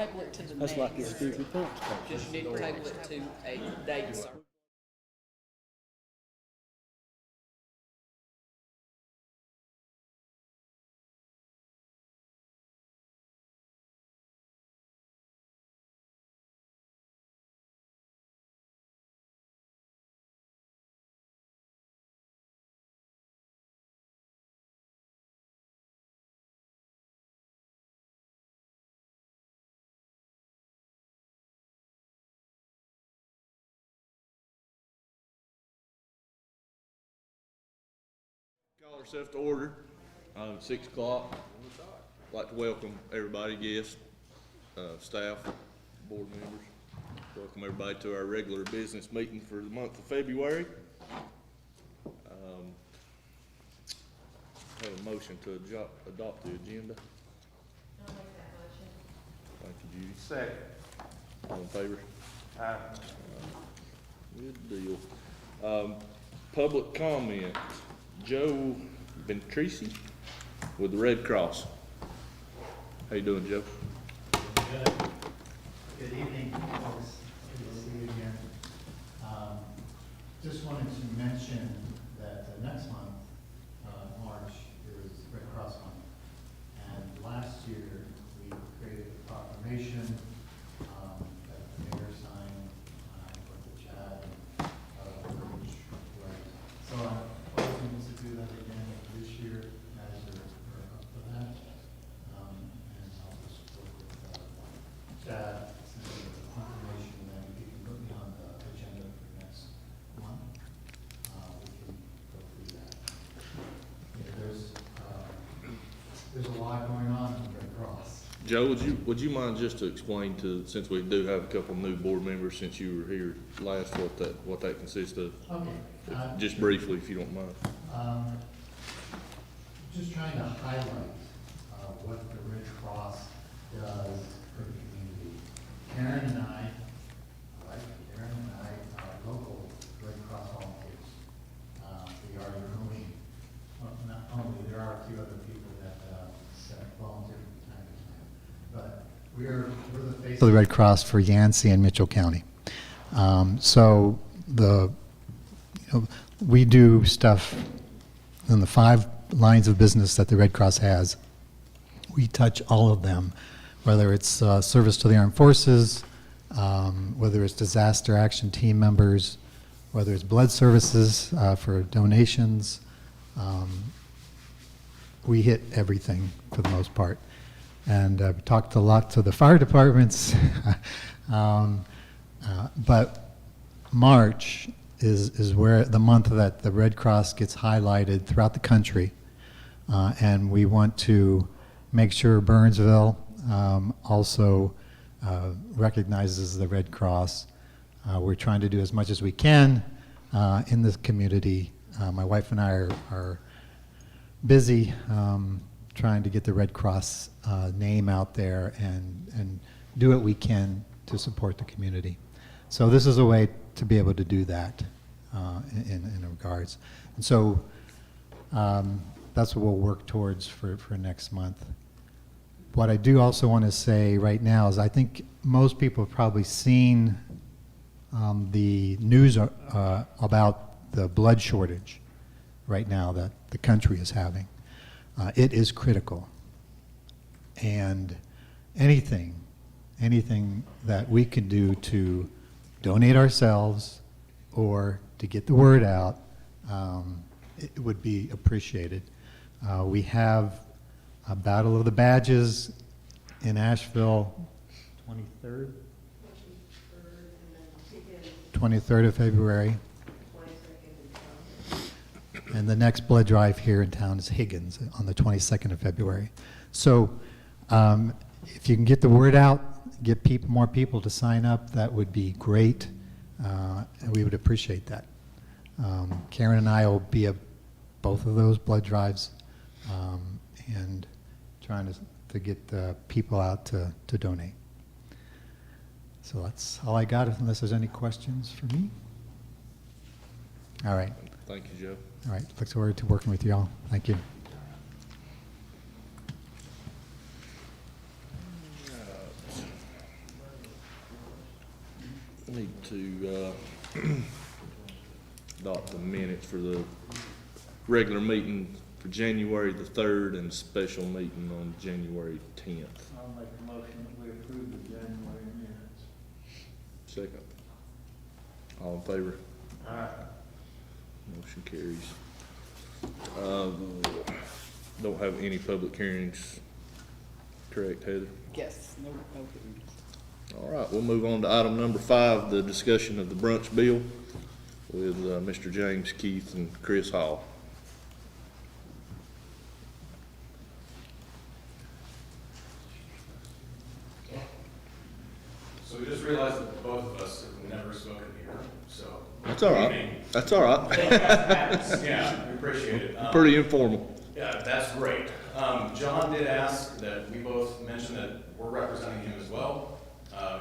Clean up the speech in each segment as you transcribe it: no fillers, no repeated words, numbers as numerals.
table it to the That's next. like your stupid pump station. Just you need to table it to a date certain. Call ourselves to order. 6 o'clock. I'd like to welcome everybody, guests, staff, board members. Welcome everybody to our regular business meeting for the month of February. Have a motion to adopt the agenda. I'll make that motion. Thank you, Judy. Second. All in favor? Aye. Good deal. Public comment. Joe Ventrisi with the Red Cross. How you doing, Joe? Good. Good evening, folks. Good to see you again. Just wanted to mention that next month, March, is Red Cross Month. And last year, we created a proclamation that the mayor signed with the Chad Ridge. So I'm hoping to do that again this year as we're up for that. And I'll just work with Chad, send me the information, and then you can put me on the agenda for next month. We can go through that. Yeah, there's a lot going on in Red Cross. Joe, would you mind just to explain to, since we do have a couple new board members since you were here last, what that consists of? Okay. Just briefly, if you don't mind. Just trying to highlight what the Red Cross does for the community. Karen and I are local Red Cross volunteers. We are your only, well, not only, there are a few other people that volunteer from time to time. But we're the face of the Red Cross for Yancey and Mitchell County. We do stuff in the 5 lines of business that the Red Cross has. We touch all of them, whether it's service to the armed forces, whether it's disaster action team members, whether it's blood services for donations. We hit everything for the most part. And I've talked a lot to the fire departments, but March is where the month that the Red Cross gets highlighted throughout the country. And we want to make sure Burnsville also recognizes the Red Cross. We're trying to do as much as we can in this community. My wife and I are busy trying to get the Red Cross name out there and do what we can to support the community. So this is a way to be able to do that in regards. And so that's what we'll work towards for next month. What I do also want to say right now is I think most people have probably seen the news about the blood shortage right now that the country is having. It is critical. And anything that we can do to donate ourselves or to get the word out, it would be appreciated. We have a Battle of the Badges in Asheville, 23rd of February. And the next blood drive here in town is Higgins on the 22nd of February. So if you can get the word out, get more people to sign up, that would be great. And we would appreciate that. Karen and I will be at both of those blood drives and trying to get people out to donate. So that's all I got, unless there's any questions for me. All right. Thank you, Joe. All right. Look forward to working with you all. Thank you. Need to, adopt the minutes for the regular meeting for January the 3rd and special meeting on January 10th. I'll make a motion that we approve the January minutes. Second. All in favor? Aye. Motion carries. Don't have any public hearings, correct, Heather? Yes, no hearings. All right, we'll move on to item number 5, the discussion of the brunch bill with Mr. James Keith and Chris Hall. So we just realized that both of us have never spoken here, so. That's all right. That's all right. Yeah, we appreciate it. Pretty informal. Yeah, that's great. John did ask that we both mention that we're representing him as well,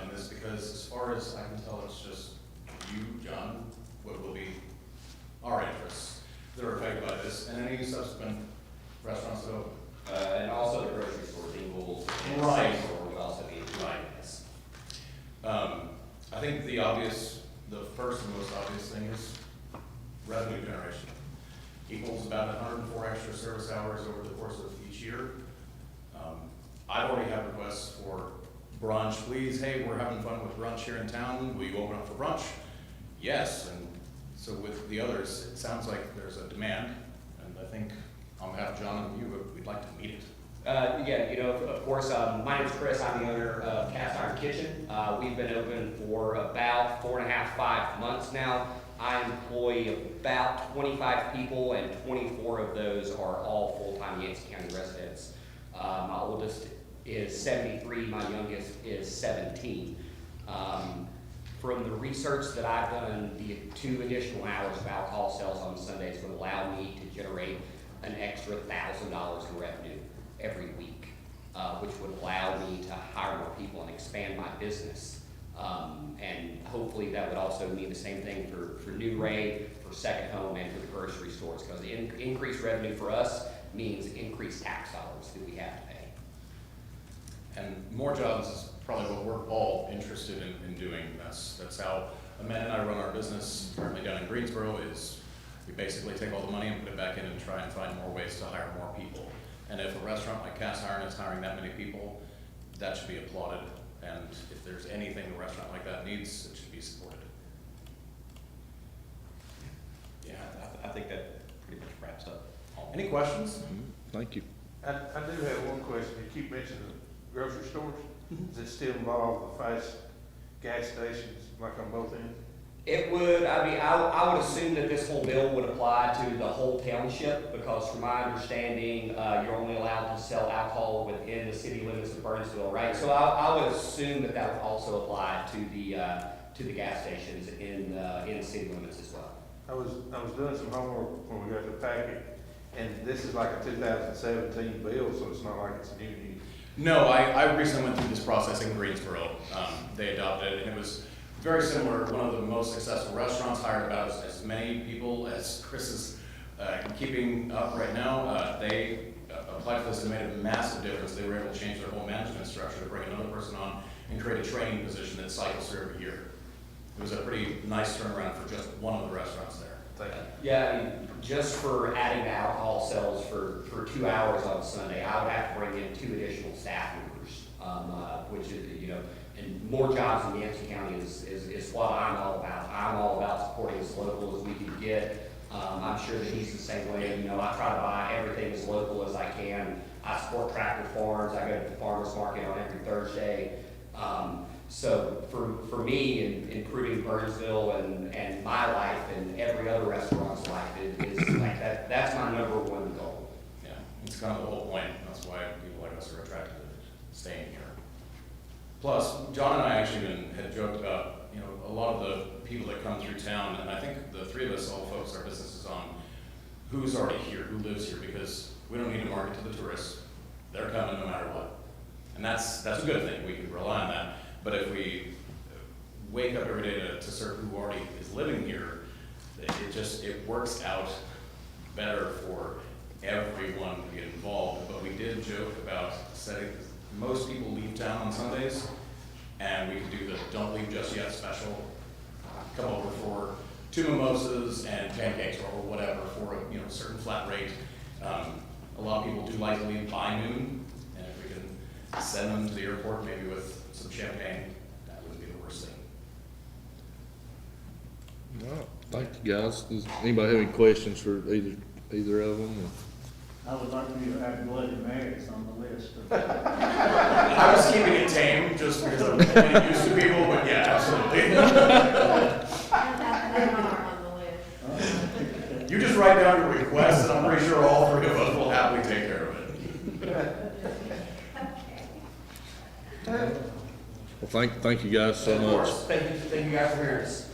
in this, because as far as I can tell, it's just you, John, what will be our interests that are affected by this, and any subsequent restaurants that open. And also the grocery store, Ingles, and Right. Same Store would also be. Right. Yes. I think the first and most obvious thing is revenue generation. Equals about 104 extra service hours over the course of each year. I've already had requests for brunch, please, hey, we're having fun with brunch here in town, will you open up for brunch? Yes, and so with the others, it sounds like there's a demand, and I think on behalf of John and you, we'd like to meet it. Yeah, you know, of course, my name's Chris, I'm the owner of Cast Iron Kitchen. We've been open for about 4.5, 5 months now. I employ about 25 people, and 24 of those are all full-time Yancey County residents. My oldest is 73, my youngest is 17. From the research that I've done, the 2 additional hours of alcohol sales on Sundays would allow me to generate an extra $1,000 in revenue every week, which would allow me to hire more people and expand my business. And hopefully that would also mean the same thing for New Ray, for Second Home, and for the grocery stores, because the increased revenue for us means increased tax dollars that we have to pay. And more jobs is probably what we're all interested in doing. That's how Amanda and I run our business currently down in Greensboro, is we basically take all the money and put it back in and try and find more ways to hire more people. And if a restaurant like Cast Iron is hiring that many people, that should be applauded. And if there's anything a restaurant like that needs, it should be supported. Yeah, I think that pretty much wraps up. Any questions? Thank you. I do have one question. You keep mentioning the grocery stores. Does it still involve the fast gas stations like on both ends? It would, I would assume that this whole bill would apply to the whole township, because from my understanding, you're only allowed to sell alcohol within the city limits of Burnsville, right? So I would assume that that would also apply to the gas stations in the city limits as well. I was doing some homework when we got the packet, and this is like a 2017 bill, so it's not like it's new. No, I recently went through this process in Greensboro. They adopted it, and it was very similar. One of the most successful restaurants hired about as many people as Chris is keeping up right now. They applied for this and made a massive difference. They were able to change their whole management structure to bring another person on and create a training position that cycles through every year. It was a pretty nice turnaround for just one of the restaurants there. Thank you. Yeah, I mean, just for adding the alcohol sales for 2 hours on Sunday, I would have to bring in 2 additional staff members, which is, you know, and more jobs in Yancey County is what I'm all about. I'm all about supporting as local as we can get. I'm sure that he's the same way. You know, I try to buy everything as local as I can. I support Tractor Farms. I go to the farmer's market on every Thursday. So for me, in improving Burnsville and my life and every other restaurant's life is like that. That's my #1 goal. Yeah, it's kind of the whole point. That's why people like us are attracted to staying here. Plus, John and I actually had joked about, you know, a lot of the people that come through town, and I think the 3 of us all focus our businesses on who's already here, who lives here, because we don't need to market to the tourists. They're coming no matter what. And that's a good thing. We can rely on that. But if we wake up every day to serve who already is living here, it works out better for everyone to get involved. But we did joke about setting, most people leave town on Sundays, and we could do the don't leave just yet special come over for 2 mimosas and pancakes or whatever for a, certain flat rate. A lot of people do like to leave by noon, and if we can send them to the airport, maybe with some champagne, that wouldn't be the worst thing. All right, thank you, guys. Does anybody have any questions for either of them? I would like you to have Bloody Marys on the list. I was keeping it tame just because I'm getting used to people, but yeah, absolutely. They are on the list. You just write down your request, and I'm pretty sure all 3 of us will happily take care of it. Well, thank you guys so Of much. course, thank you guys for hearing us.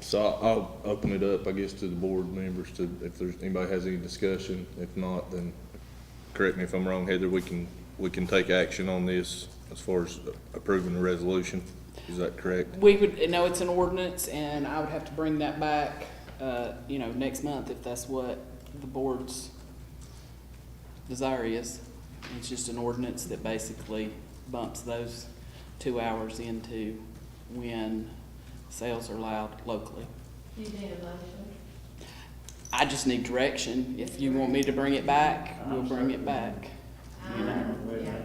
So I'll open it up, I guess, to the board members to, if there's, anybody has any discussion. If not, then correct me if I'm wrong, Heather, we can take action on this as far as approving the resolution. Is that correct? We would, no, it's an ordinance, and I would have to bring that back, next month if that's what the board's desire is. It's just an ordinance that basically bumps those 2 hours into when sales are allowed locally. Do you need a motion? I just need direction. If you want me to bring it back, we'll bring it back. You know. Yeah.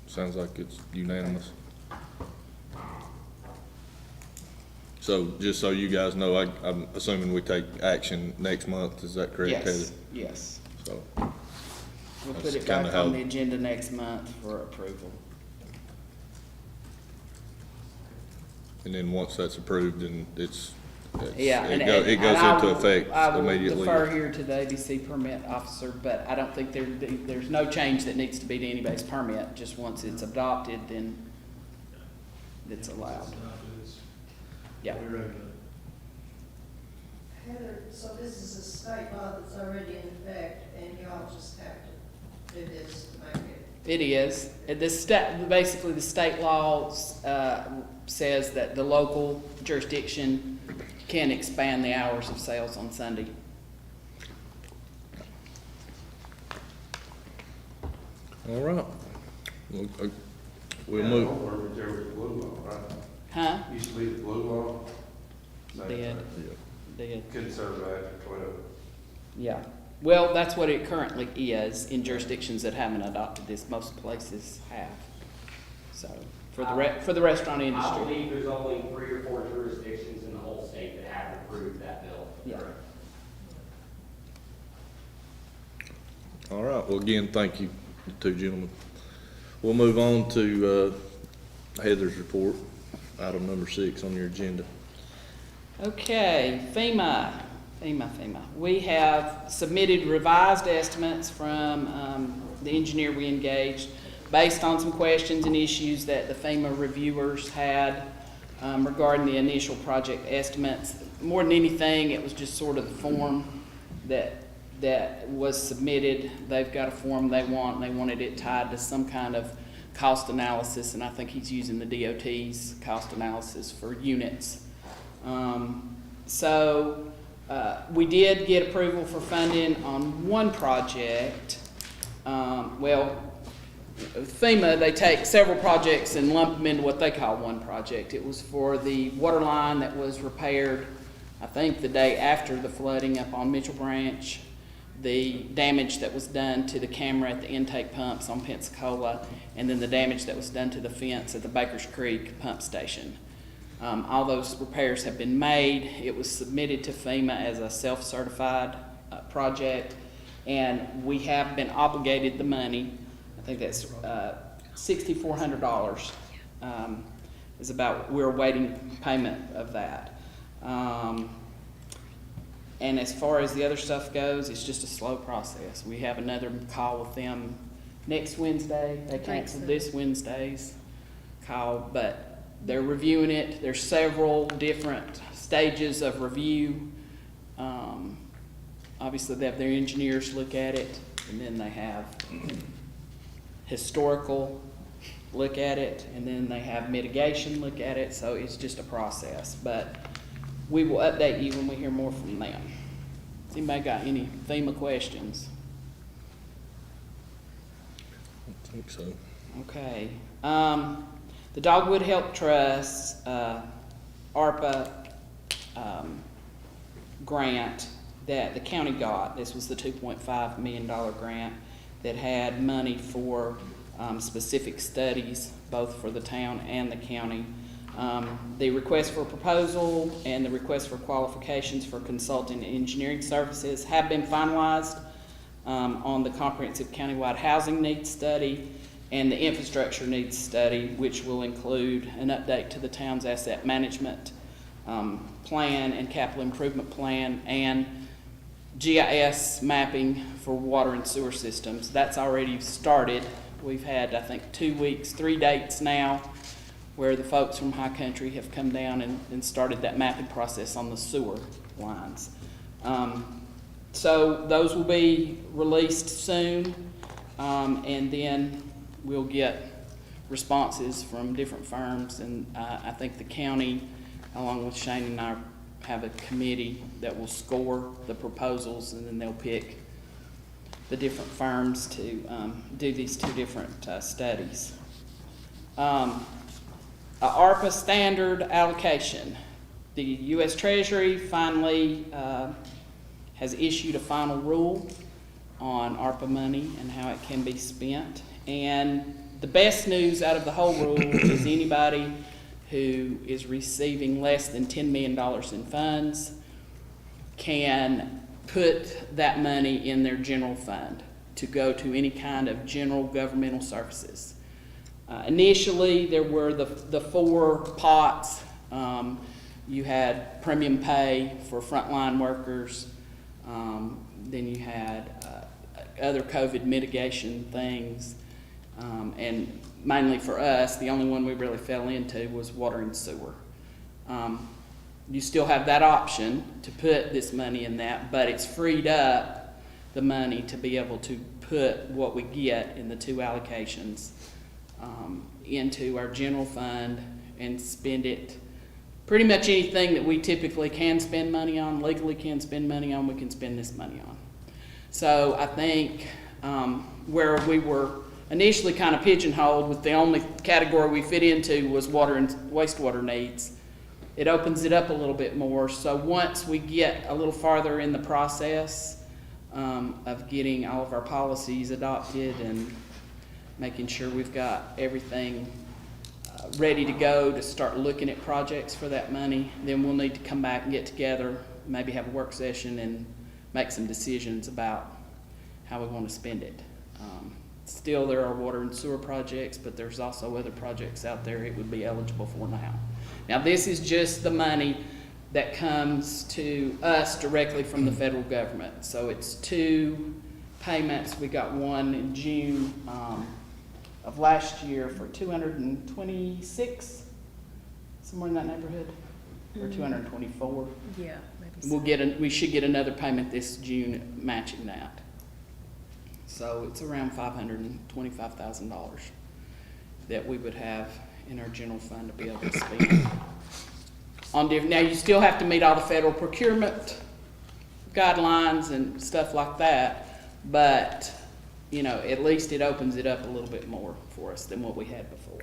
Sounds like it's unanimous. So just so you guys know, I'm assuming we take action next month. Is that correct, Heather? Yes, yes. So, We'll put That's it back kinda on how- the agenda next month for approval. and then once that's approved, then Yeah, it and goes I into will- effect I will immediately. defer here to the ABC permit officer, but I don't think there's no change that needs to be to anybody's permit. Just once it's adopted, then it's allowed. Yeah. Heather, so this is a state law that's already in effect, and y'all just have to do this to make it. It is. Basically, the state law says that the local jurisdiction can expand the hours of sales on Sunday. All right. We'll Yeah, move. don't worry, there was the blue law, right? Huh? Used to be the blue law. Same Did. thing. Did. Couldn't serve after 12. Yeah. Well, that's what it currently is in jurisdictions that haven't adopted this. Most places have. So, for the restaurant I industry. believe there's only 3 or 4 jurisdictions in the whole state that have approved that bill. Yeah. All right. Well, again, thank you, the 2 gentlemen. We'll move on to Heather's report, item number 6 on your agenda. Okay, FEMA. We have submitted revised estimates from the engineer we engaged based on some questions and issues that the FEMA reviewers had regarding the initial project estimates. More than anything, it was just sort of the form that was submitted. They've got a form they want, and they wanted it tied to some kind of cost analysis, and I think he's using the DOT's cost analysis for units. We did get approval for funding on one project. FEMA, they take several projects and lump them into what they call one project. It was for the water line that was repaired, I think, the day after the flooding up on Mitchell Branch, the damage that was done to the camera at the intake pumps on Pensacola, and then the damage that was done to the fence at the Bakers Creek pump station. All those repairs have been made. It was submitted to FEMA as a self-certified project, and we have been obligated the money. I think that's $6,400 is about, we're awaiting payment of that. And as far as the other stuff goes, it's just a slow process. We have another call with them next Wednesday. They canceled this Wednesday's call, but they're reviewing it. There's several different stages of review. Obviously, they have their engineers look at it, and then they have historical look at it, and then they have mitigation look at it. So it's just a process, but we will update you when we hear more from them. Has anybody got any FEMA questions? I don't think so. Okay. The Dogwood Health Trust, ARPA, grant that the county got, this was the $2.5 million grant that had money for specific studies, both for the town and the county. The request for proposal and the request for qualifications for consulting and engineering services have been finalized on the comprehensive countywide housing needs study and the infrastructure needs study, which will include an update to the town's asset management plan and capital improvement plan and GIS mapping for water and sewer systems. That's already started. We've had, I think, 2 weeks, 3 dates now, where the folks from High Country have come down and started that mapping process on the sewer lines. So those will be released soon, and then we'll get responses from different firms, and I think the county, along with Shane and I, have a committee that will score the proposals, and then they'll pick the different firms to do these 2 different studies. ARPA standard allocation. The U.S. Treasury finally has issued a final rule on ARPA money and how it can be spent. And the best news out of the whole rule is anybody who is receiving less than $10 million in funds can put that money in their general fund to go to any kind of general governmental services. Initially, there were the 4 pots. You had premium pay for frontline workers. Then you had other COVID mitigation things. And mainly for us, the only one we really fell into was water and sewer. You still have that option to put this money in that, but it's freed up the money to be able to put what we get in the 2 allocations into our general fund and spend it. Pretty much anything that we typically can spend money on, legally can spend money on, we can spend this money on. So I think where we were initially kind of pigeonholed with the only category we fit into was water and wastewater needs, it opens it up a little bit more. So once we get a little farther in the process of getting all of our policies adopted and making sure we've got everything ready to go to start looking at projects for that money, then we'll need to come back and get together, maybe have a work session and make some decisions about how we want to spend it. Still, there are water and sewer projects, but there's also other projects out there it would be eligible for now. Now, this is just the money that comes to us directly from the federal government. So it's 2 payments. We got one in June of last year for 226, somewhere in that neighborhood, or 224. Yeah, maybe so. We should get another payment this June matching that. So it's around $525,000 that we would have in our general fund to be able to spend on different. Now, you still have to meet all the federal procurement guidelines and stuff like that, but you know, at least it opens it up a little bit more for us than what we had before.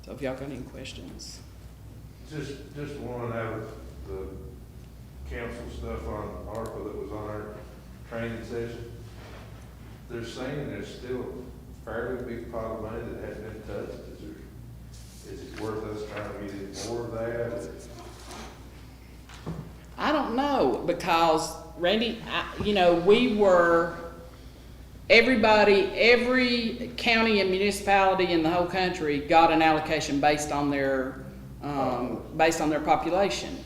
So if y'all got any questions. Just one out of the council stuff on ARPA that was on our training session. They're saying there's still a fairly big pot of money that hasn't been touched. Is it worth us trying to get more of that? I don't know, because Randy, every county and municipality in the whole country got an allocation based on their population.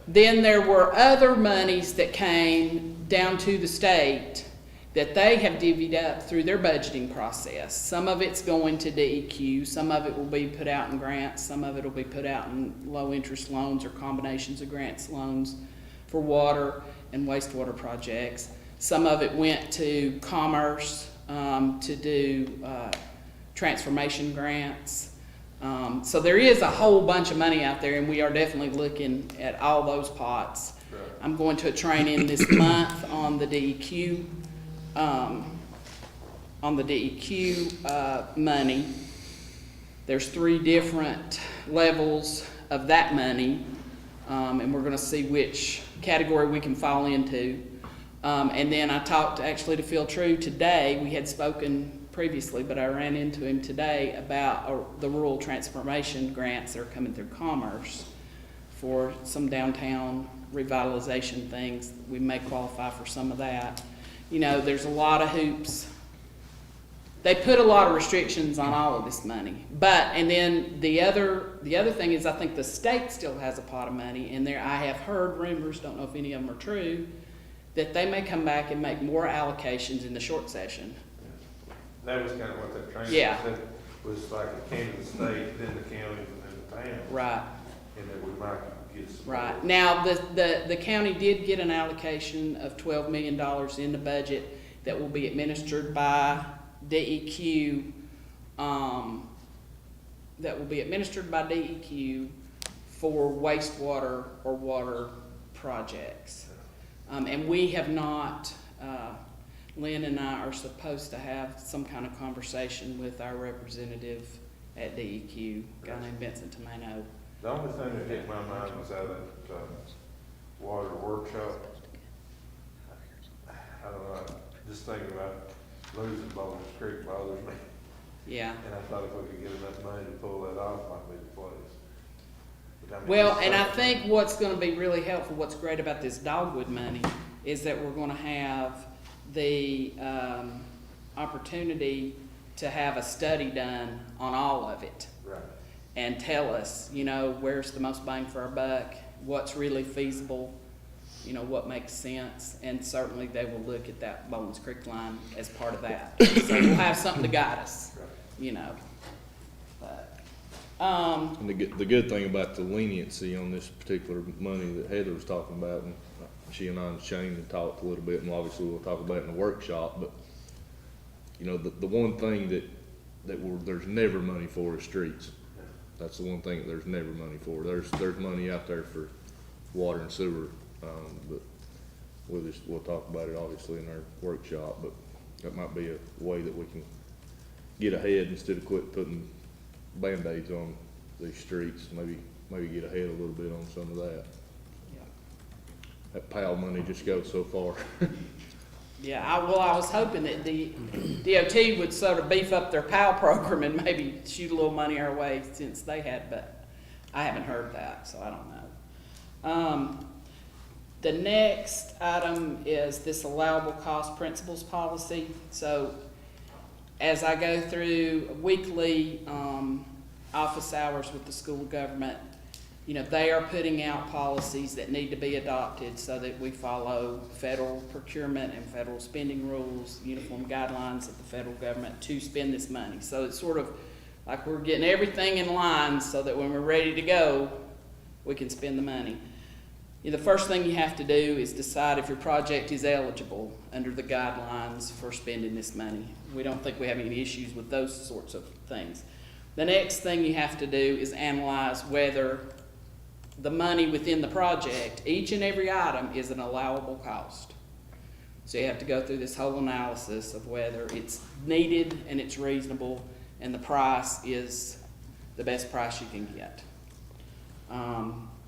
Then there were other monies that came down to the state that they have divvied up through their budgeting process. Some of it's going to DEQ, some of it will be put out in grants, some of it will be put out in low interest loans or combinations of grants loans for water and wastewater projects. Some of it went to Commerce to do transformation grants. So there is a whole bunch of money out there, and we are definitely looking at all those pots. Right. I'm going to a training this month on the DEQ, on on the DEQ, money. There's 3 different levels of that money, and we're gonna see which category we can fall into. And then I talked actually to Phil True today. We had spoken previously, but I ran into him today about the rural transformation grants that are coming through Commerce for some downtown revitalization things. We may qualify for some of that. You know, there's a lot of hoops. They put a lot of restrictions on all of this money. And then the other thing is, I think the state still has a pot of money in there. I have heard rumors, don't know if any of them are true, that they may come back and make more allocations in the short session. That was kind of what that training Yeah. said, was like it came to the state, then the county, and then the town. Right. And then we might get some. Right. Now, the county did get an allocation of $12 million in the budget that will be administered by DEQ, for wastewater or water projects. And we have not, Lynn and I are supposed to have some kind of conversation with our representative at DEQ, a guy named Vincent Tomano. The only thing that hit my mind was out of that, water workshop. I don't know, just thinking about losing Bowles Creek bothers me. Yeah. And I thought if we could get enough money to pull that off, might be the place. But I mean, Well, it's and I something- think what's gonna be really helpful, what's great about this dogwood money, is that we're gonna have the, opportunity to have a study done on all of it. Right. And tell us, you know, where's the most bang for our buck, what's really feasible, you know, what makes sense, and certainly they will look at that Bowles Creek line as part of that. So we'll have something to guide us, you know. But, And the good thing about the leniency on this particular money that Heather was talking about, and she and I and Shane had talked a little bit, and obviously we'll talk about it in the workshop, but, you know, the one thing there's never money for is streets. That's the one thing that there's never money for. There's money out there for water and sewer, but we'll talk about it obviously in our workshop, but that might be a way that we can get ahead instead of quit putting Band-Aids on these streets, maybe get ahead a little bit on some of that. yeah. That PAL money just goes so far. Yeah, I was hoping that the DOT would sort of beef up their PAL program and maybe shoot a little money our way since they had, but I haven't heard that, so I don't know. The next item is this allowable cost principles policy. So as I go through weekly, office hours with the school of government, you know, they are putting out policies that need to be adopted so that we follow federal procurement and federal spending rules, uniform guidelines of the federal government to spend this money. So it's sort of like we're getting everything in line so that when we're ready to go, we can spend the money. You know, the first thing you have to do is decide if your project is eligible under the guidelines for spending this money. We don't think we have any issues with those sorts of things. The next thing you have to do is analyze whether the money within the project, each and every item, is an allowable cost. So you have to go through this whole analysis of whether it's needed and it's reasonable and the price is the best price you can get.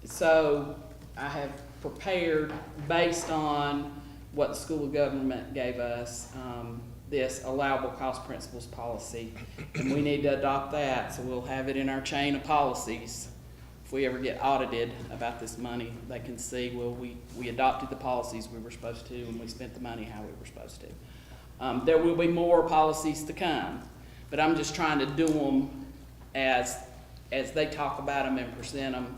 So I have prepared, based on what the School of Government gave us, this allowable cost principles policy, and we need to adopt that, so we'll have it in our chain of policies. If we ever get audited about this money, they can see, well, we adopted the policies we were supposed to, and we spent the money how we were supposed to. There will be more policies to come, but I'm just trying to do them as they talk about them and present them,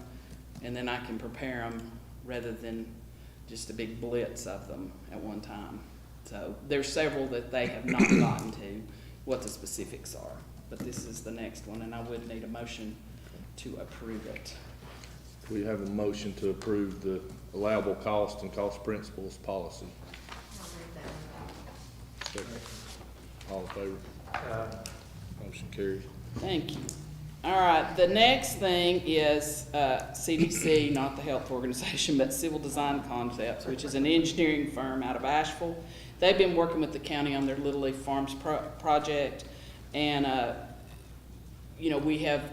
and then I can prepare them rather than just a big blitz of them at one time. So there's several that they have not gotten to what the specifics are, but this is the next one, and I would need a motion to approve it. We have a motion to approve the allowable cost and cost principles policy. Second. All in favor? Motion carries. Thank you. All right, the next thing is CDC, not the health organization, but Civil Design Concepts, which is an engineering firm out of Asheville. They've been working with the county on their Little Leaf Farms project, and you know, we have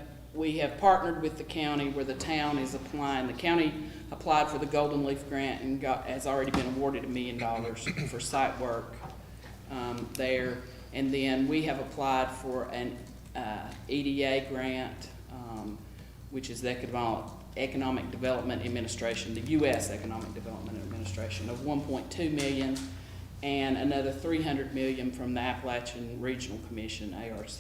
partnered with the county where the town is applying. The county applied for the Golden Leaf Grant and has already been awarded $1 million for site work there. And then we have applied for an EDA grant, which is the Economic Development Administration, the U.S. Economic Development Administration, of $1.2 million, and another $300 million from the Appalachian Regional Commission, ARC.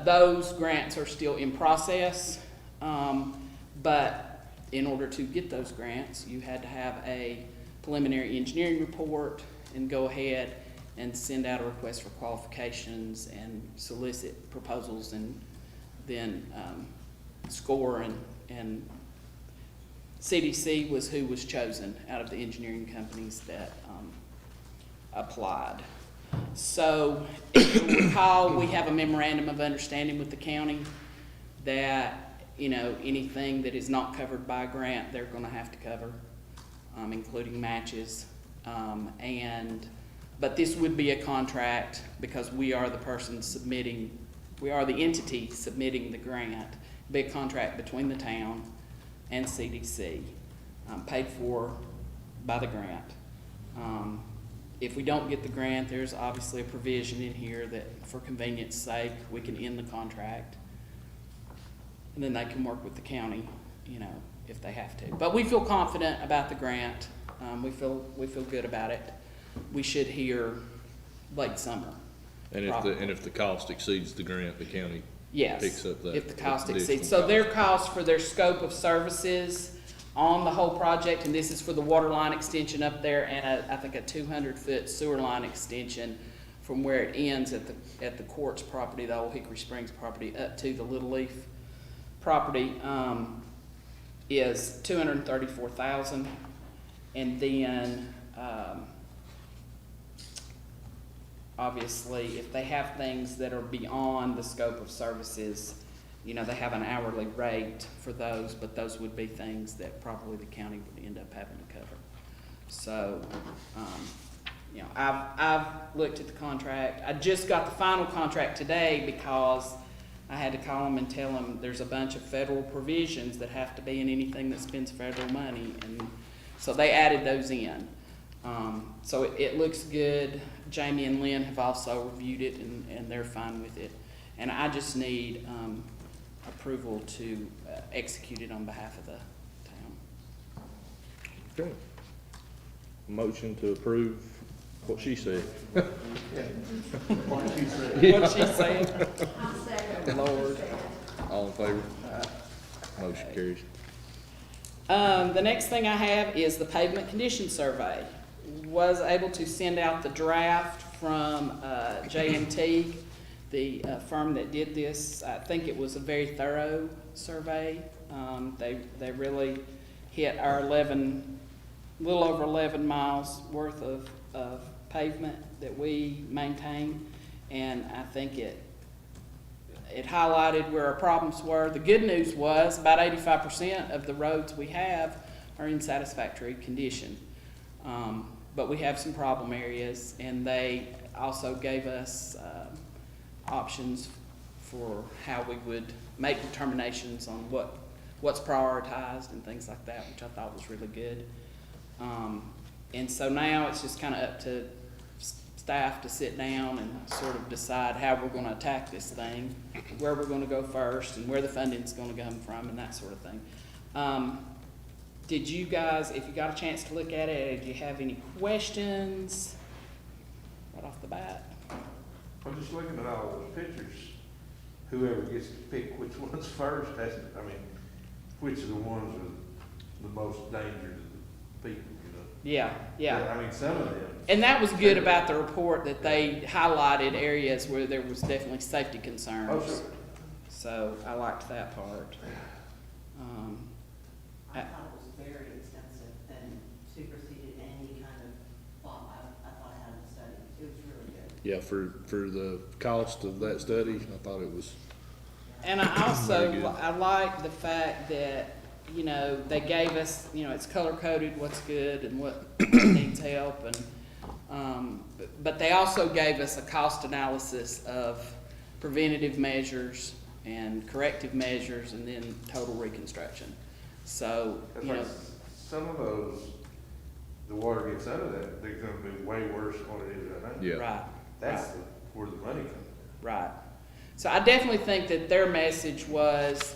Those grants are still in process, but in order to get those grants, you had to have a preliminary engineering report and go ahead and send out a request for qualifications and solicit proposals, and then score, and CDC was who was chosen out of the engineering companies that applied. So if you recall, we have a memorandum of understanding with the county that, you know, anything that is not covered by a grant, they're gonna have to cover, including matches, but this would be a contract because we are the person submitting, we are the entity submitting the grant. It'd be a contract between the town and CDC, paid for by the grant. If we don't get the grant, there's obviously a provision in here that for convenience sake, we can end the contract. And then they can work with the county, you know, if they have to. But we feel confident about the grant. We feel good about it. We should hear late summer. And if the cost exceeds the grant, the county Yes, picks up that. if the cost additional exceeds. So cost. their cost for their scope of services on the whole project, and this is for the water line extension up there and I think a 200-foot sewer line extension from where it ends at the Quartz property, the old Hickory Springs property, up to the Little Leaf property, is $234,000. And then, obviously, if they have things that are beyond the scope of services, you know, they have an hourly rate for those, but those would be things that probably the county would end up having to cover. So, you know, I've looked at the contract. I just got the final contract today because I had to call them and tell them there's a bunch of federal provisions that have to be in anything that spends federal money, and so they added those in. So it looks good. Jamie and Lynn have also reviewed it, and they're fine with it. And I just need approval to execute it on behalf of the town. Okay. Motion to approve what she said. What she said. What she said. I'll second. Lord. All in favor? Motion carries. The next thing I have is the pavement condition survey. Was able to send out the draft from JMT, the firm that did this. I think it was a very thorough survey. They really hit our little over 11 miles worth of pavement that we maintain, and I think it highlighted where our problems were. The good news was about 85% of the roads we have are in satisfactory condition. But we have some problem areas, and they also gave us options for how we would make determinations on what's prioritized and things like that, which I thought was really good. And so now it's just kind of up to staff to sit down and sort of decide how we're going to attack this thing, where we're going to go first, and where the funding's going to come from, and that sort of thing. Did you guys, if you got a chance to look at it, did you have any questions right off the bat? I'm just looking at all those pictures. Whoever gets to pick which one's first has to, I mean, which of the ones are the most danger to the people, you know? Yeah. I mean, some of them. And that was good about the report, that they highlighted areas where there was definitely safety concerns. Oh, sure. So I liked that part. I thought it was very extensive and superseded any kind of thought I thought I had in the study. It was really good. Yeah, for the cost of that study, I thought it was And I also, Very good. I like the fact that, you know, they gave us, you know, it's color coded what's good and what needs help and, but they also gave us a cost analysis of preventative measures and corrective measures and then total reconstruction. So, It's you like know, some of those, the water gets out of that, they're gonna be way worse than what it is right now. Yeah. right, That's right. where the money comes in. Right. So I definitely think that their message was,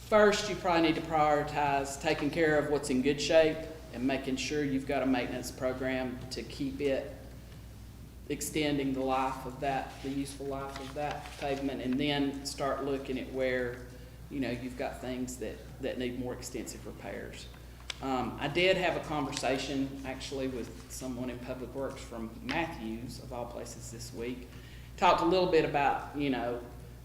first, you probably need to prioritize taking care of what's in good shape and making sure you've got a maintenance program to keep it extending the life of that, the useful life of that pavement, and then start looking at where, you know, you've got things that need more extensive repairs. I did have a conversation actually with someone in Public Works from Matthews, of all places, this week. Talked a little bit about, you know,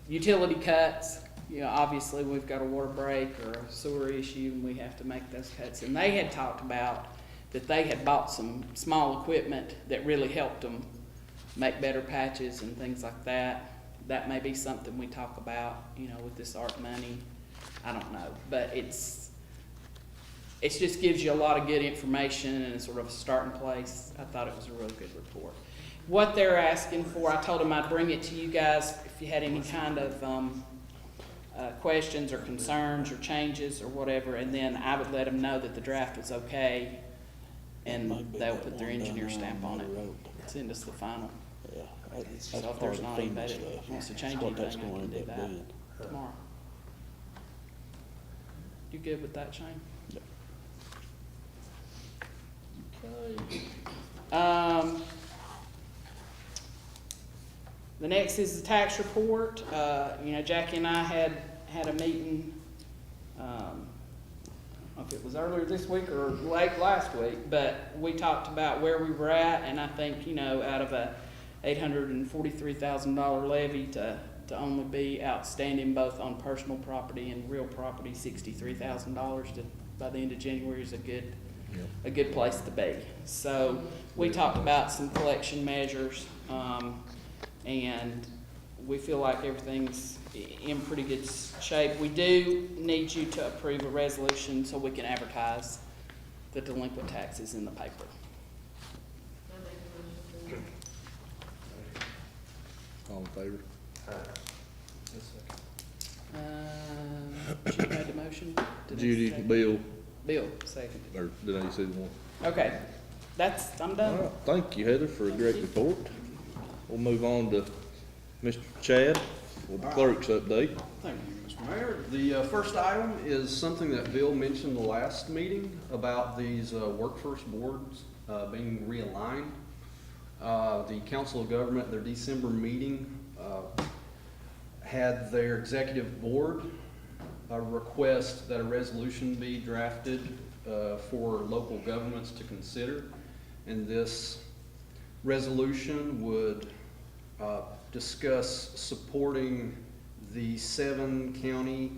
utility cuts. You know, obviously we've got a water break or a sewer issue and we have to make those cuts. And they had talked about that they had bought some small equipment that really helped them make better patches and things like that. That may be something we talk about, you know, with this ARP money. I don't know, but it just gives you a lot of good information and sort of a starting place. I thought it was a really good report. What they're asking for, I told them I'd bring it to you guys if you had any kind of questions or concerns or changes or whatever, and then I would let them know that the draft was okay, and they'll put their engineer stamp on it, send us the final. So if there's not anybody that wants to change anything, I can do that tomorrow. You good with that, Shane? Okay. The next is the tax report. You know, Jackie and I had a meeting, I don't know if it was earlier this week or late last week, but we talked about where we were at, and I think, you know, out of a $843,000 levy to only be outstanding both on personal property and real property, $63,000 by the end of January is a good place to be. So we talked about some collection measures, and we feel like everything's in pretty good shape. We do need you to approve a resolution so we can advertise the delinquent taxes in the paper. All in favor? Judy made the motion? Did I Judy, second? Bill, Bill, second. or did I say one? Okay, I'm All done. right, thank you, Heather, for a great report. We'll move on to Mr. Chad with the clerk's update. Thank you, Mr. Mayor. The first item is something that Bill mentioned the last meeting about these workforce boards being realigned. The Council of Government, their December meeting, had their executive board request that a resolution be drafted for local governments to consider. And this resolution would discuss supporting the 7-county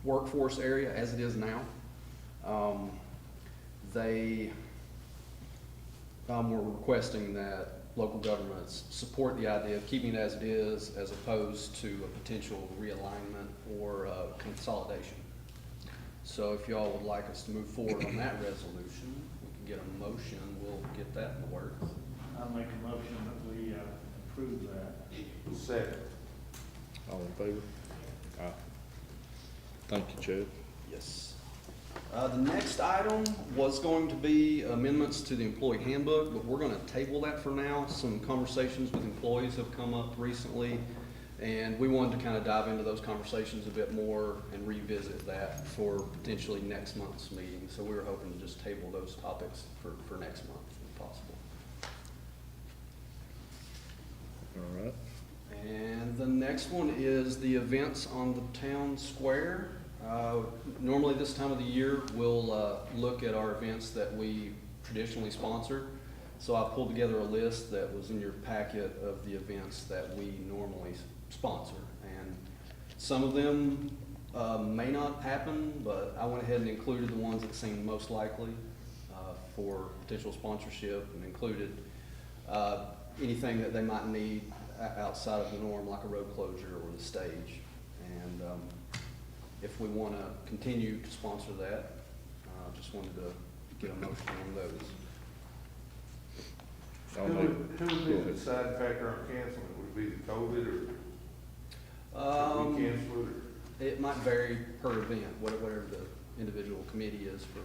workforce area as it is now. They were requesting that local governments support the idea of keeping it as it is as opposed to a potential realignment or consolidation. So if y'all would like us to move forward on that resolution, we can get a motion, we'll get that in the works. I'll make a motion that we approve that. Second. All in favor? Aye. Thank you, Chad. Yes. The next item was going to be amendments to the employee handbook, but we're going to table that for now. Some conversations with employees have come up recently, and we wanted to kind of dive into those conversations a bit more and revisit that for potentially next month's meeting. So we were hoping to just table those topics for next month, if possible. All right. And the next one is the events on the town square. Normally this time of the year, we'll look at our events that we traditionally sponsor. So I pulled together a list that was in your packet of the events that we normally sponsor. And some of them may not happen, but I went ahead and included the ones that seemed most likely for potential sponsorship, and included anything that they might need outside of the norm, like a road closure or the stage. And if we want to continue to sponsor that, just wanted to get a motion on those. I'll Who make- would go be ahead. the deciding factor on canceling? Would it be the COVID or would we cancel it? It might vary per event, whatever the individual committee is for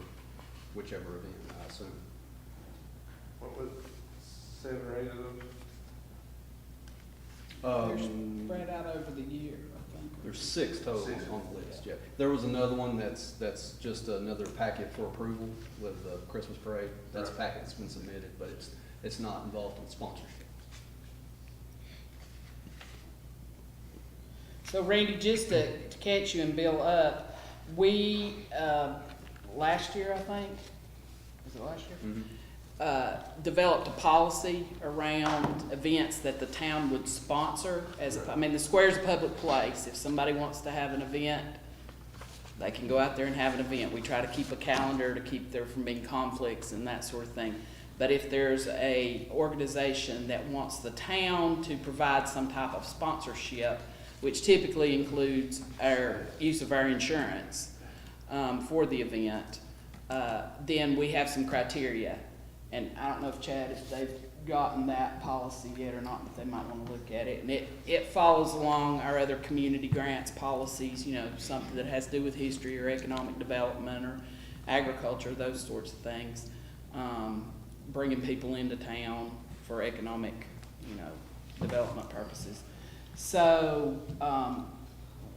whichever event, I assume. What was it, 7 or 8 of those? They're spread out over the year, I think. There's 6 total Six. on the list, yeah. There was another one that's just another packet for approval with the Christmas parade. That's a Right. packet that's been submitted, but it's not involved in sponsorship. So Randy, just to catch you and Bill up, we, last year, I think, was it last year? Developed a policy around events that the town would sponsor as, I mean, the square's a public place. If somebody wants to have an event, they can go out there and have an event. We try to keep a calendar to keep there from being conflicts and that sort of thing. But if there's a organization that wants the town to provide some type of sponsorship, which typically includes our use of our insurance for the event, then we have some criteria. And I don't know if Chad, if they've gotten that policy yet or not, but they might want to look at it. And it follows along our other community grants policies, you know, something that has to do with history or economic development or agriculture, those sorts of things. Bringing people into town for economic, you know, development purposes. So,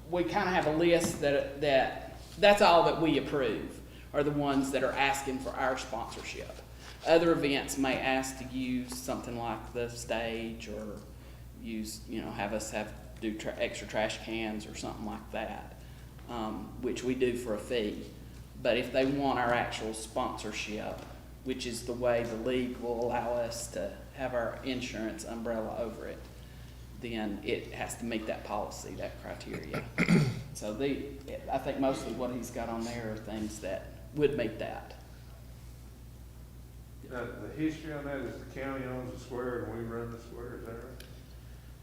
we kind of have a list that's all that we approve, are the ones that are asking for our sponsorship. Other events may ask to use something like the stage or use, you know, have us do extra trash cans or something like that, which we do for a fee. But if they want our actual sponsorship, which is the way the league will allow us to have our insurance umbrella over it, then it has to meet that policy, that criteria. So I think mostly what he's got on there are things that would meet that. Now, the history on that is the county owns the square and we run the square, is that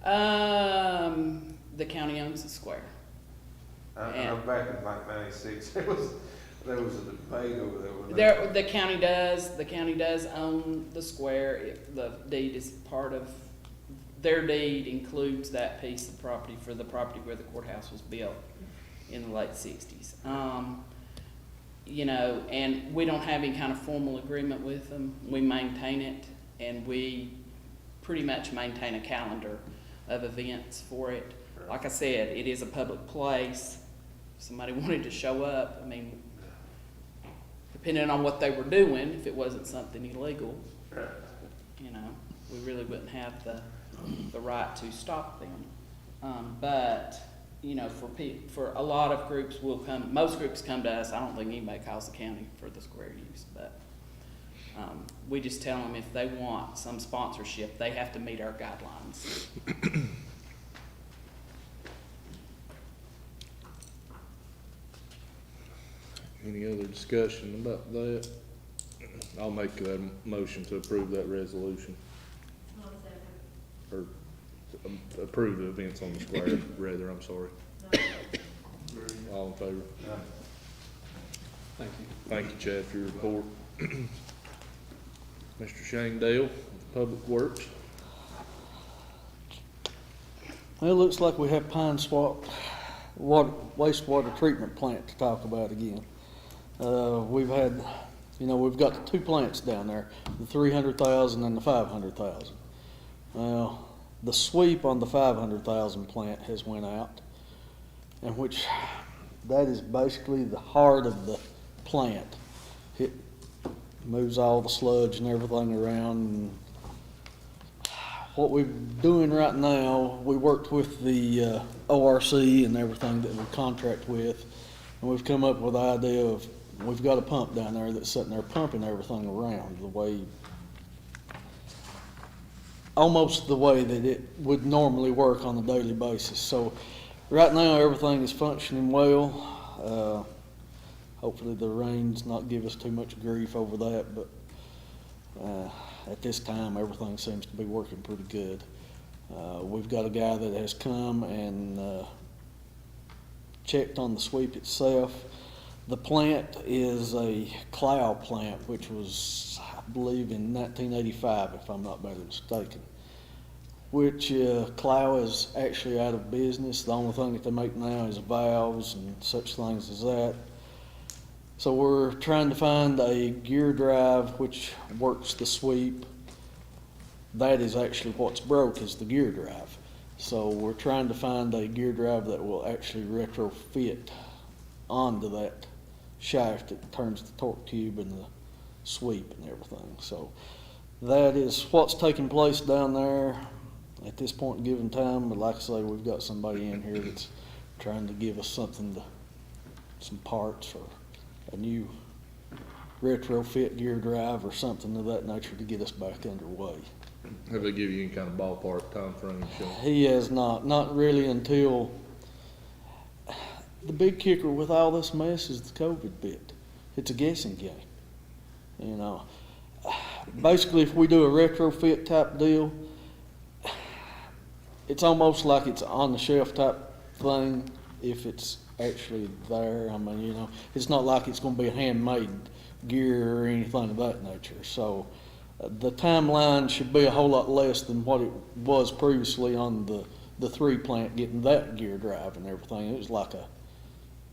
right? The county owns the square. I'm back in like 96, there was a debate over there. wasn't The county does own the square. The deed is part of, their deed includes that piece of property for the property where the courthouse was built in the late 60s. You know, and we don't have any kind of formal agreement with them. We maintain it, and we pretty much maintain a calendar of events for it. Like I said, it is a public place. If somebody wanted to show up, I mean, depending on what they were doing, if it wasn't something illegal, Right. you know, we really wouldn't have the right to stop them. But, you know, for a lot of groups will come, most groups come to us. I don't think anybody calls the county for the square use, but we just tell them if they want some sponsorship, they have to meet our guidelines. Any other discussion about that? I'll make that motion to approve that resolution. Or approve the events on the square, rather, I'm sorry. All in favor? Thank you. Thank you, Chad, for your report. Mr. Shane Dale, Public Works. Well, it looks like we have Pine Swamp wastewater treatment plant to talk about again. We've had, you know, we've got 2 plants down there, the 300,000 and the 500,000. Well, the sweep on the 500,000 plant has went out, and which that is basically the heart of the plant. It moves all the sludge and everything around. And what we're doing right now, we worked with the ORC and everything that we contract with, and we've come up with the idea of we've got a pump down there that's sitting there pumping everything around the way, almost the way that it would normally work on a daily basis. So right now, everything is functioning well. Hopefully the rains not give us too much grief over that, but at this time, everything seems to be working pretty good. We've got a guy that has come and checked on the sweep itself. The plant is a Clow plant, which was, I believe, in 1985, if I'm not better mistaken. Which Clow is actually out of business. The only thing that they make now is valves and such things as that. So we're trying to find a gear drive which works the sweep. That is actually what's broke, is the gear drive. So we're trying to find a gear drive that will actually retrofit onto that shaft that turns the torque tube and the sweep and everything. So that is what's taking place down there at this point in given time. But like I say, we've got somebody in here that's trying to give us something, some parts or a new retrofit gear drive or something of that nature to get us back underway. Have they give you any kind of ballpark time frame, Sean? He has not really until, the big kicker with all this mess is the COVID bit. It's a guessing game, you know. Basically, if we do a retrofit type deal, it's almost like it's on the shelf type thing if it's actually there. I mean, you know, it's not like it's going to be a handmade gear or anything of that nature. So the timeline should be a whole lot less than what it was previously on the 3 plant getting that gear drive and everything. It was like a,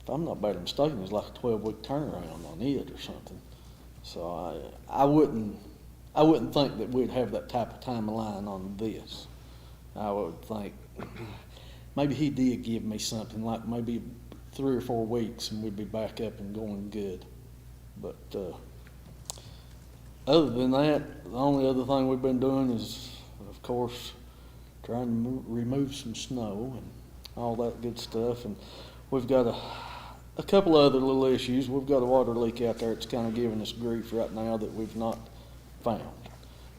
if I'm not badly mistaken, it was like a 12-week turnaround on it or something. So I wouldn't think that we'd have that type of timeline on this. I would think maybe he did give me something like maybe 3 or 4 weeks and we'd be back up and going good. But other than that, the only other thing we've been doing is, of course, trying to remove some snow and all that good stuff. And we've got a couple of other little issues. We've got a water leak out there that's kind of giving us grief right now that we've not found.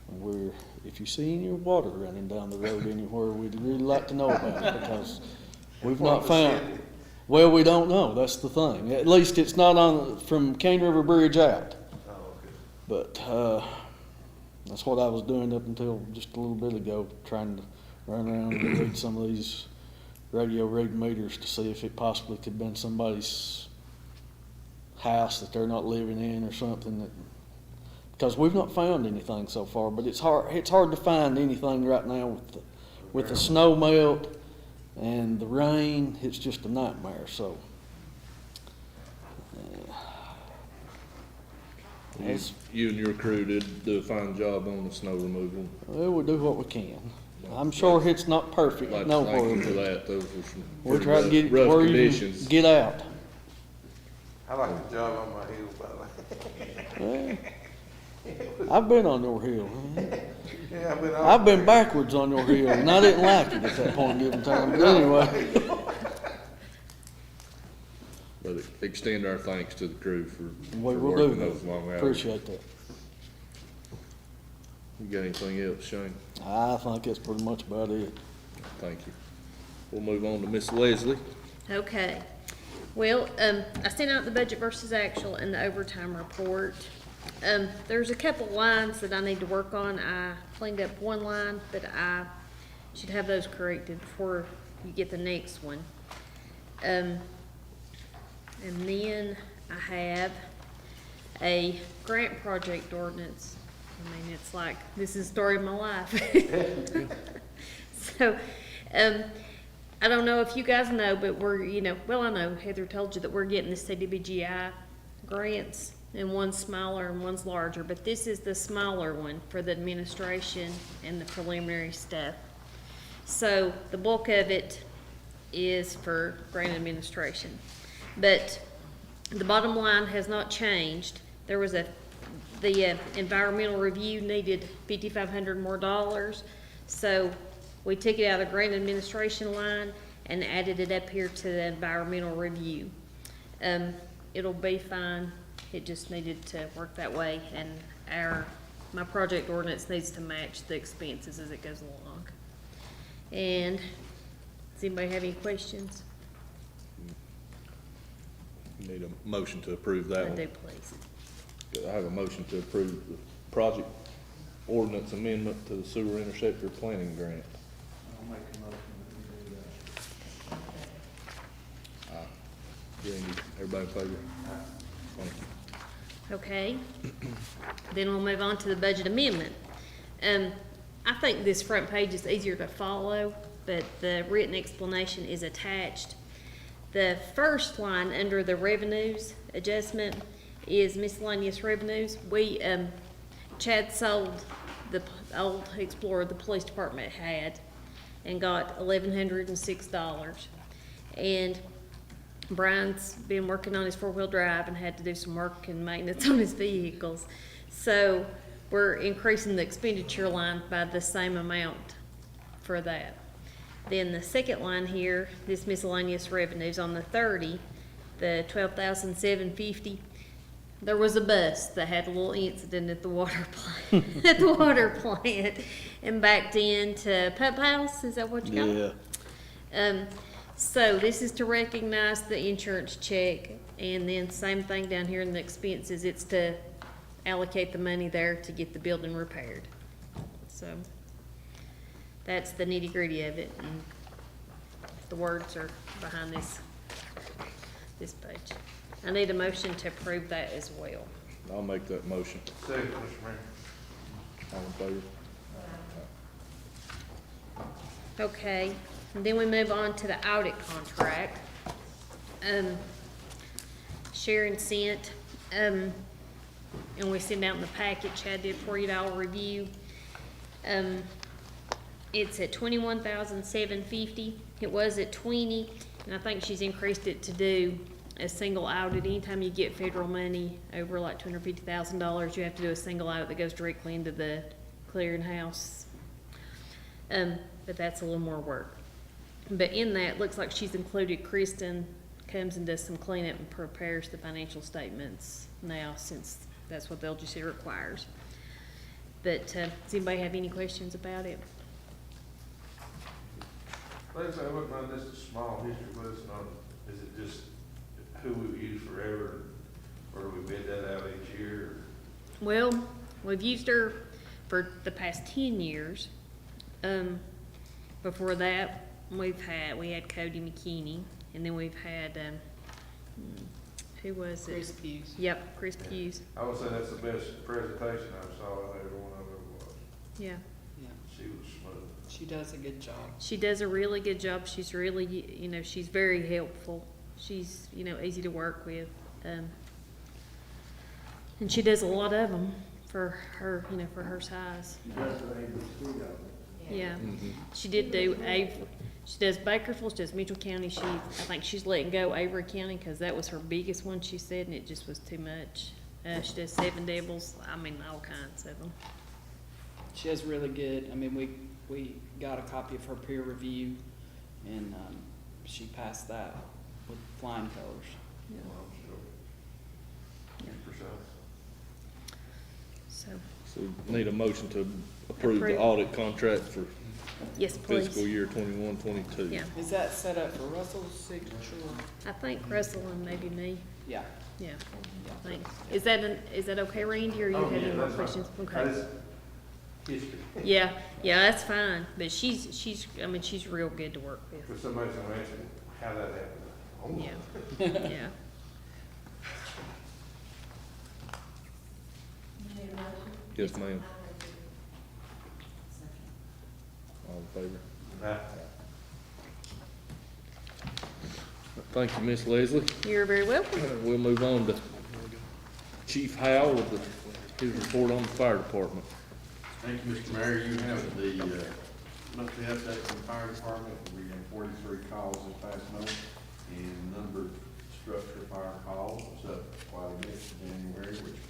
And if you see any water running down the road anywhere, we'd really like to know about it because we've not found. Well, we don't know. That's the thing. At least it's not from Cane River Bridge out. But that's what I was doing up until just a little bit ago, trying to run around and read some of these radio read meters to see if it possibly could have been somebody's house that they're not living in or something. Because we've not found anything so far, but it's hard to find anything right now with the snow melt and the rain. It's just a nightmare. So. You and your crew did do a fine job on the snow removal. Well, we do what we can. I'm sure it's not perfect. Like, No, thank you for that. Those were some we pretty try to get it rough where conditions. you can get out. I like the job on my heels, by the way. Well, I've been on your hill. Yeah, I've been backwards on your hill, and I didn't like it at that point in given time. But anyway. But extend our thanks to the crew for We will working do those long that. hours. Appreciate that. You got anything else, Shane? I think that's pretty much about it. Thank you. We'll move on to Miss Leslie. Okay. Well, I sent out the budget versus actual and the overtime report. There's a couple lines that I need to work on. I cleaned up one line, but I should have those corrected before you get the next one. And then I have a grant project ordinance. I mean, it's like, this is the story of my life. So, I don't know if you guys know, but we're, well, I know Heather told you that we're getting the CDBGI grants, and one's smaller and one's larger, but this is the smaller one for the administration and the preliminary stuff. So the bulk of it is for grant administration. But the bottom line has not changed. There was the environmental review needed $5,500 more, so we took it out of the grant administration line and added it up here to the environmental review. It'll be fine. It just needed to work that way, and my project ordinance needs to match the expenses as it goes along. And does anybody have any questions? You need a motion to approve that I one. do, please. I have a motion to approve the project ordinance amendment to the sewer interceptor planning grant. I'll make a motion that we do that. Randy, everybody in favor? Thank you. Okay. Then we'll move on to the budget amendment. I think this front page is easier to follow, but the written explanation is attached. The first line under the revenues adjustment is miscellaneous revenues. Chad sold the old Explorer the police department had and got $1,106. And Brian's been working on his four-wheel drive and had to do some work and maintenance on his vehicles. So we're increasing the expenditure line by the same amount for that. Then the second line here, this miscellaneous revenues on the 30, the $12,750. There was a bus that had a little incident at the water plant, and backed into Pup House. Is that what you got? Yeah. So this is to recognize the insurance check, and then same thing down here in the expenses. It's to allocate the money there to get the building repaired. So that's the nitty gritty of it, and the words are behind this page. I need a motion to approve that as well. I'll make that motion. Second, Mr. Mayor. All in favor? Okay, and then we move on to the audit contract. Sharon sent, and we sent out in the packet, Chad did for you to all review. It's at $21,750. It was at $20,000, and I think she's increased it to do a single audit. Anytime you get federal money over like $250,000, you have to do a single audit that goes directly into the clearinghouse. But that's a little more work. But in that, looks like she's included Kristen comes and does some cleanup and prepares the financial statements now, since that's what the LGC requires. But does anybody have any questions about it? Like I said, I looked on just a small history lesson on, is it just who we've used forever, or do we bid that out each year? Well, we've used her for the past 10 years. Before that, we had Cody McKinney, and then we've had, who was it? Chris Hughes. Yep, Chris Hughes. I would say that's the best presentation I saw, every one of them was. Yeah. Yeah, She was smooth. she does a good job. She does a really good job. She's really, she's very helpful. She's, easy to work with. And she does a lot of them for her, for her size. Just the ABC of it. Yeah. She did do she does Bakersfield, she does Mitchell County. I think she's letting go Avery County because that was her biggest one, she said, and it just was too much. She does Seven Devils, all kinds of them. She has really good, we got a copy of her peer review, and, she passed that with flying colors. Yeah. Well, sure. Precise. So, So need a motion to approve the Approve. audit contract for yes, please. fiscal year 21-22. Yeah. Is that set up for Russell's signature? I think Russell and maybe me. Yeah. Yeah. Thanks. Is that okay, Randy, or you have any more questions? Okay. History. Yeah, that's fine, but she's real good to work with. For somebody's gonna ask me how that happened. Oh. Yeah, yeah. Yes, ma'am. All in favor? Nah. Thank you, Miss Leslie. You're very welcome. We'll move on to Chief Howell with his report on the fire department. Thank you, Mr. Mayor. You have the monthly update from the fire department. We had 43 calls this past month, and the number of structure fire calls was up quite a bit in January, which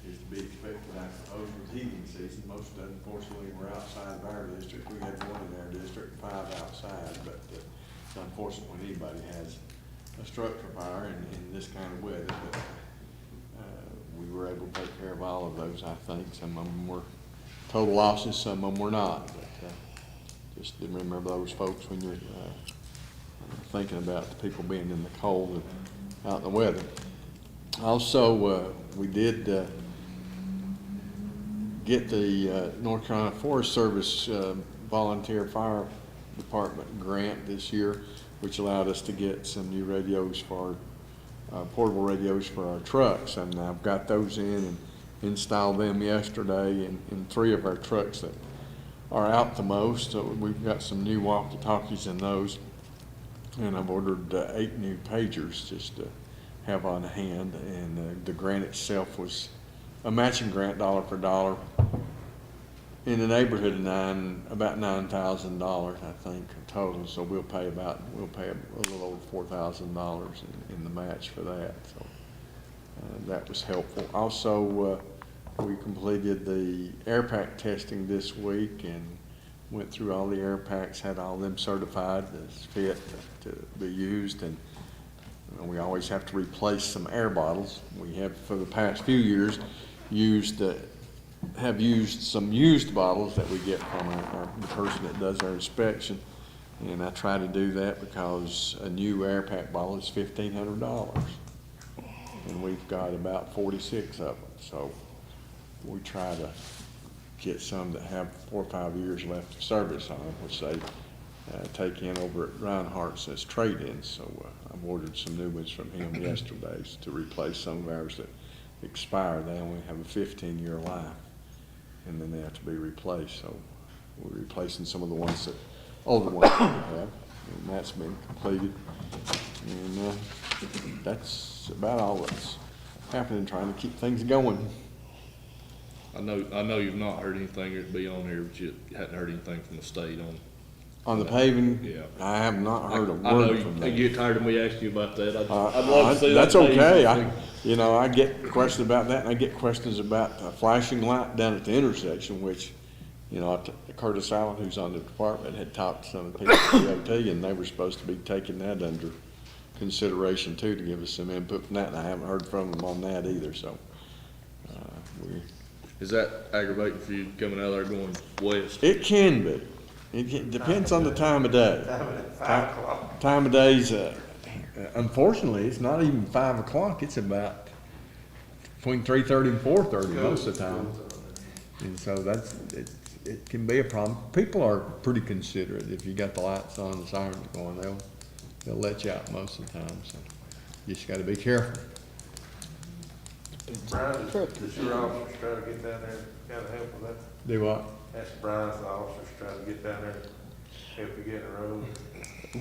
is to be expected after over the heating season. Most unfortunately were outside of our district. We had one in our district, 5 outside, but it's unfortunate when anybody has a structure fire in this kind of weather. But we were able to take care of all of those, I think. Some of them were total losses, some of them were not. But just remember those folks when you're thinking about the people being in the cold and out in the weather. Also, we did get the North Carolina Forest Service volunteer fire department grant this year, which allowed us to get some new radios for portable radios for our trucks, and I've got those in and installed them yesterday in 3 of our trucks that are out the most. So we've got some new walkie-talkies in those, and I've ordered 8 new pagers just to have on hand, and the grant itself was a matching grant, dollar for dollar, in the neighborhood of about $9,000, I think, total. So we'll pay a little over $4,000 in the match for that. So that was helpful. Also, we completed the air pack testing this week and went through all the air packs, had all them certified as fit to be used, and we always have to replace some air bottles. We have, for the past few years, used some used bottles that we get from the person that does our inspection, and I try to do that because a new air pack bottle is $1,500, and we've got about 46 of them. So we try to get some that have 4 or 5 years left of service on them, which they take in over at Reinhardt's as trade-ins. So I've ordered some new ones from him yesterday to replace some of ours that expire. They only have a 15-year life, and then they have to be replaced. So we're replacing some of the ones that, older ones that we have, and that's been completed. And that's about all that's happening, trying to keep things going. I know you've not heard anything that'd be on here, but you hadn't heard anything from the state on the paving. Yeah, I have not heard a I know word from you them. get tired of me asking you about that. I'd love to see that. That's paving. okay. I get questions about that, and I get questions about a flashing light down at the intersection, which, Curtis Allen, who's on the department, had talked to some of the people at DOT, and they were supposed to be taking that under consideration too, to give us some input from that, and I haven't heard from them on that either. So is that aggravating for you coming out there going west? it can be. It depends on the time of day. 5 o'clock. Time of days, unfortunately, it's not even 5 o'clock. It's about between 3:30 and 4:30 most of the time. And so it can be a problem. People are pretty considerate. If you got the lights on, the sirens going, they'll let you out most of the time. So you just got to be careful. Brian, does your officers try to get down there and kind of help with that? Do what? That's Brian's officers trying to get down there and help you get in the road.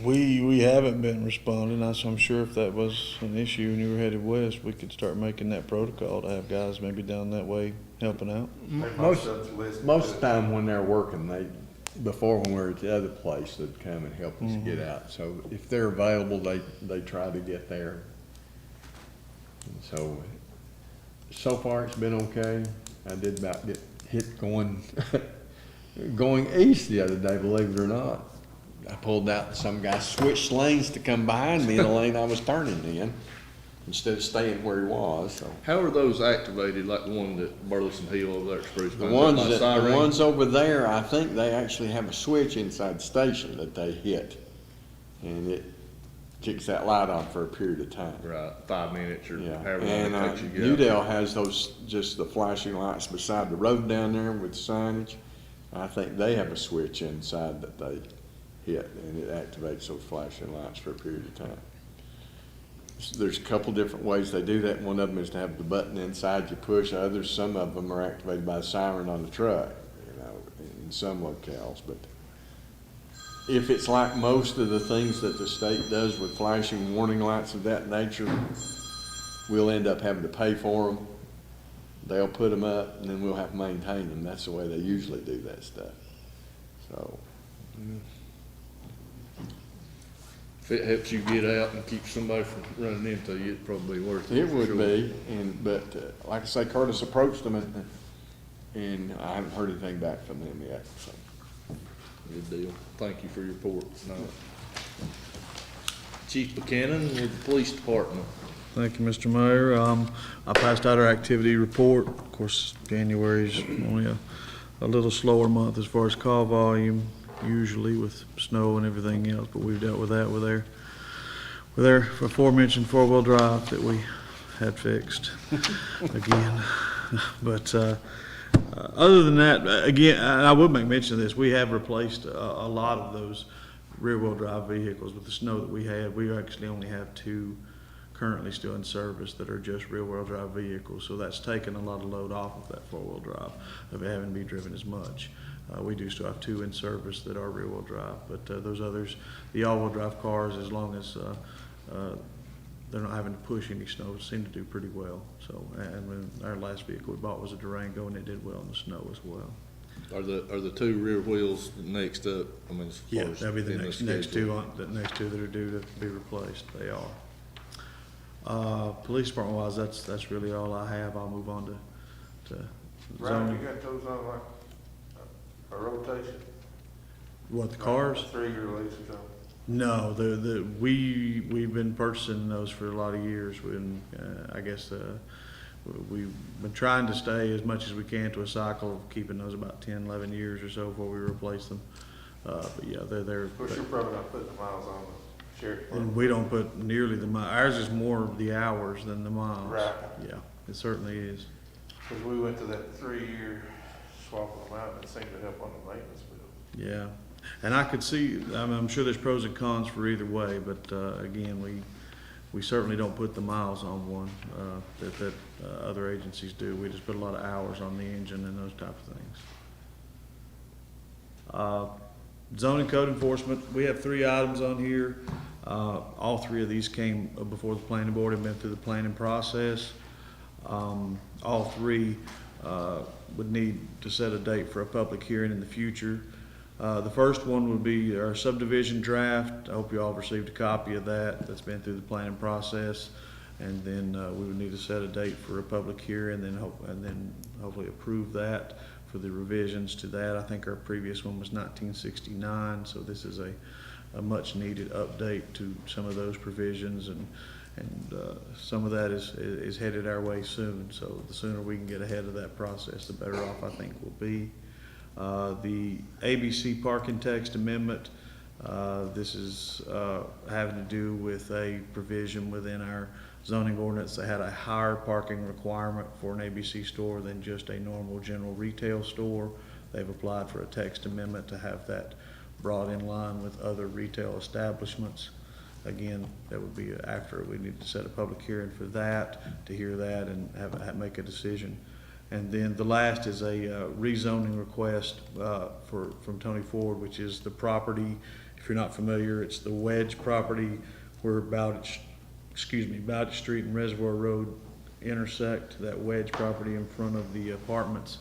We haven't been responding. I'm sure if that was an issue and you were headed west, we could start making that protocol to have guys maybe down that way helping out. Most of the time when they're working, before when we were at the other place, they'd come and help us get out. So if they're available, they try to get there. And so far it's been okay. I did about get hit going east the other day, believe it or not. I pulled out, and some guy switched lanes to come behind me in the lane I was turning in, instead of staying where he was. So How are those activated, like the one that Burleson Hill over there at Spruce the Pine? ones over there, I think they actually have a switch inside the station that they hit, and it kicks that light on for a period of time. Right, 5 minutes or Yeah, however and long it takes you to get out. Newdale has those, just the flashing lights beside the road down there with signage. I think they have a switch inside that they hit, and it activates those flashing lights for a period of time. There's a couple different ways they do that. One of them is to have the button inside you push. Others, some of them are activated by the siren on the truck, in some locales. But if it's like most of the things that the state does with flashing warning lights of that nature, we'll end up having to pay for them. They'll put them up, and then we'll have to maintain them. That's the way they usually do that stuff. So. If it helps you get out and keep somebody from running into you, it'd probably be worth it. It would for sure. be, but like I say, Curtis approached them, and I haven't heard anything back from them yet. So. Good deal. Thank you for your report. No. Chief Buchanan with the Police Department. Thank you, Mr. Mayor. I passed out our activity report. Of course, January's only a little slower month as far as call volume, usually with snow and everything else, but we've dealt with that with our aforementioned four-wheel drive that we had fixed again. But other than that, again, I would make mention of this, we have replaced a lot of those rear-wheel drive vehicles with the snow that we had. We actually only have 2 currently still in service that are just rear-wheel drive vehicles. So that's taken a lot of load off of that four-wheel drive, of it having to be driven as much. We do still have 2 in service that are rear-wheel drive, but those others, the all-wheel drive cars, as long as they're not having to push any snow, seem to do pretty well. So, and when our last vehicle we bought was a Durango, and it did well in the snow as well. Are the 2 rear wheels next up? I mean, as far Yeah, as that'll be the in next schedule? next two that are due to be replaced. They are. Police department wise, that's really all I have. I'll move on to Ryan, zoning. you got those on like a rotation? What, the cars? 3-year lease or something? No, we've been purchasing those for a lot of years. When I guess we've been trying to stay as much as we can to a cycle of keeping those about 10, 11 years or so before we replace them. But yeah, they're. Of course, you're probably not putting the miles on the sheriff's And department. we don't put nearly the miles. Ours is more the hours than the miles. Right. Yeah, it certainly is. Because we went to that 3-year swap them out, and it seemed to help on the maintenance bill. Yeah, and I could see, I'm sure there's pros and cons for either way, but again, we certainly don't put the miles on one that other agencies do. We just put a lot of hours on the engine and those type of things. Zoning code enforcement, we have 3 items on here. All 3 of these came before the planning board and been through the planning process. All 3 would need to set a date for a public hearing in the future. The first one would be our subdivision draft. I hope you all received a copy of that. That's been through the planning process. And then we would need to set a date for a public hearing and then hopefully approve that for the revisions to that. I think our previous one was 1969, so this is a much needed update to some of those provisions, and some of that is headed our way soon. So the sooner we can get ahead of that process, the better off I think we'll be. The ABC parking text amendment, this is having to do with a provision within our zoning ordinance that had a higher parking requirement for an ABC store than just a normal general retail store. They've applied for a text amendment to have that brought in line with other retail establishments. Again, that would be after we need to set a public hearing for that, to hear that and make a decision. And then the last is a rezoning request from Tony Ford, which is the property, if you're not familiar, it's the Wedge property where Bowditch Street and Reservoir Road intersect, that Wedge property in front of the apartments.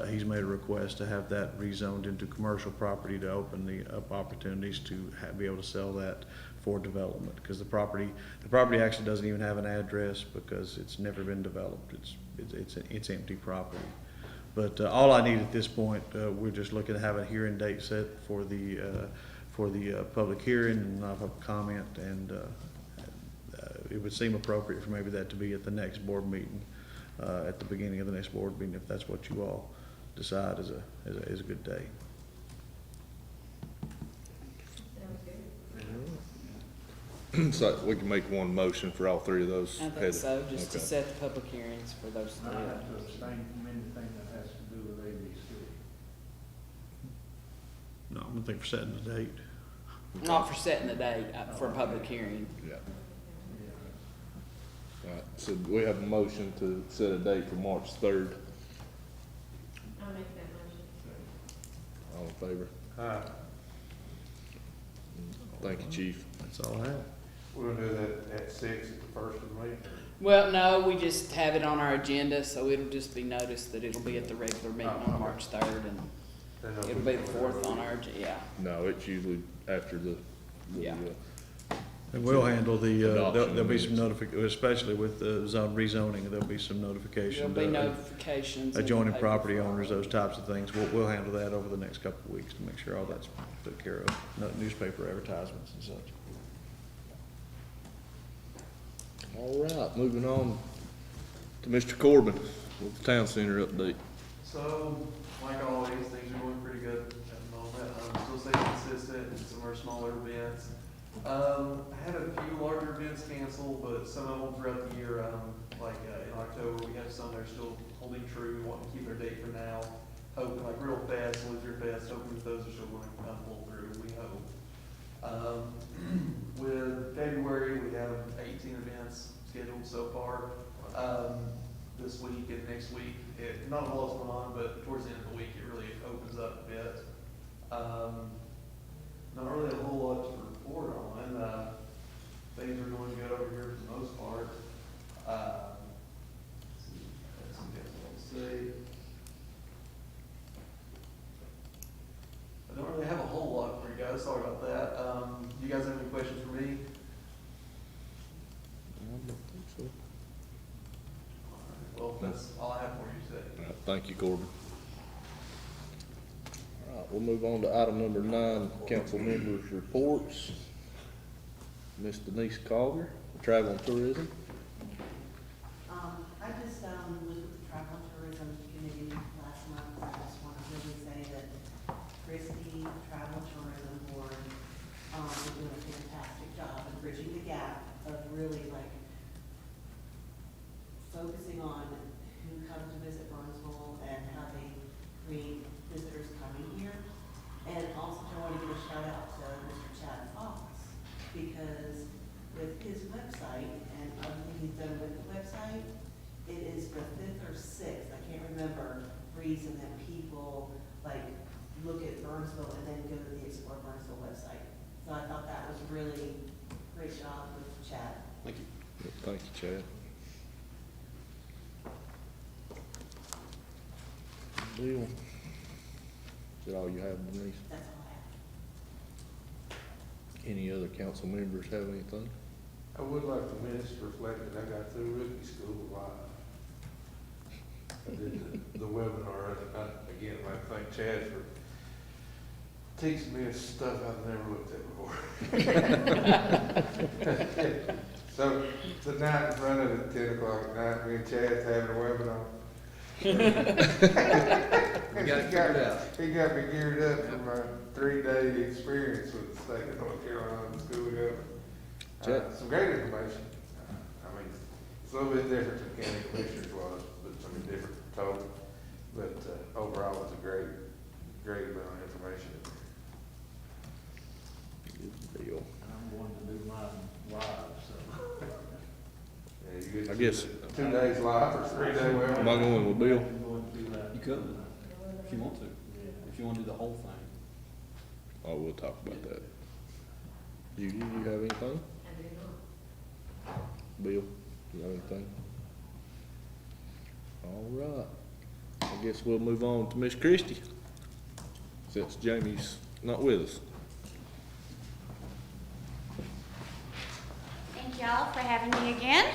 He's made a request to have that rezoned into commercial property to open up opportunities to be able to sell that for development, because the property actually doesn't even have an address because it's never been developed. It's empty property. But all I need at this point, we're just looking to have a hearing date set for the public hearing and not have a comment, and it would seem appropriate for maybe that to be at the next board meeting, at the beginning of the next board meeting, if that's what you all decide is a good day. So we can make one motion for all 3 of those? I think so, just to set the public hearings for those 3. I have to abstain from anything that has to do with ABC. No, I'm gonna think for setting the date. Not for setting the date, for a public hearing. Yeah. All right, so we have a motion to set a date for March 3rd. I'll make that motion. All in favor? Aye. Thank you, Chief. That's all I have. We're gonna do that at 6 at the first of the meeting. Well, no, we just have it on our agenda, so it'll just be noticed that it'll be at the regular meeting on March 3rd, and it'll be the 4th on our, yeah. No, it's usually after the Yeah. And we'll handle the, Adoption there'll be some minutes. especially with the zone rezoning, there'll be some notification. There'll be notifications. in the Adjoining paper. property owners, those types of things. We'll handle that over the next couple of weeks to make sure all that's took care of, newspaper advertisements and such. All right, moving on to Mr. Corbin with the town center update. So, like always, things are going pretty good at the moment. Still staying consistent in some of our smaller events. I had a few larger events canceled, but some of them throughout the year, in October, we have some that are still holding true, wanting to keep their date for now. Hoping, like Real Fest, Luther Fest, hoping that those are still going to pull through, we hope. With February, we have 18 17 events scheduled so far, this week and next week. Not a lot's going on, but towards the end of the week, it really opens up a bit. Not really a whole lot to report on. Things are going good over here for the most part. Let's see. I don't really have a whole lot for you guys. Sorry about that. Do you guys have any questions for me? Well, that's all I have for you today. All right, thank you, Corbin. All right, we'll move on to item number 9, council members' reports. Miss Denise Collier, Travel and Tourism. I just, was with the Travel and Tourism Committee last month, and I just want to really say that Christie, Travel and Tourism Board, is doing a fantastic job of bridging the gap of really like focusing on who comes to visit Burnsville and how they create visitors coming here. And also I want to give a shout out to Mr. Chad Fox, because with his website and everything he's done with the website, it is the 5th or 6th, I can't remember, reason that people like look at Burnsville and then go to the Explore Burnsville website. So I thought that was really great job with Chad. Thank you. Thank you, Chad. Bill, is that all you have, Denise? That's all I have. Any other council members have anything? I would like the minutes to reflect that I got through rookie school live. I did the webinar, and again, I'd like to thank Chad for teaching me stuff I've never looked at before. So tonight, in front of it, 10 o'clock at night, me and Chad's having a webinar. We got it figured out. He got me geared up for my 3-day experience with the state of North Carolina school government. Some great information. I mean, it's a little bit different than the county commissioners was, but I mean, different total. But overall, it's a great amount of information. Good deal. I'm going to do mine live, so. Yeah, you get I guess. 2 days live or 3 day webinar. Am I going with Bill? I'm going to do that. You could, if you want to, if you want to do the whole thing. Oh, we'll talk about that. You have anything? I do not. Bill, you have anything? All right. I guess we'll move on to Miss Christie, since Jamie's not with us. Thank y'all for having me again.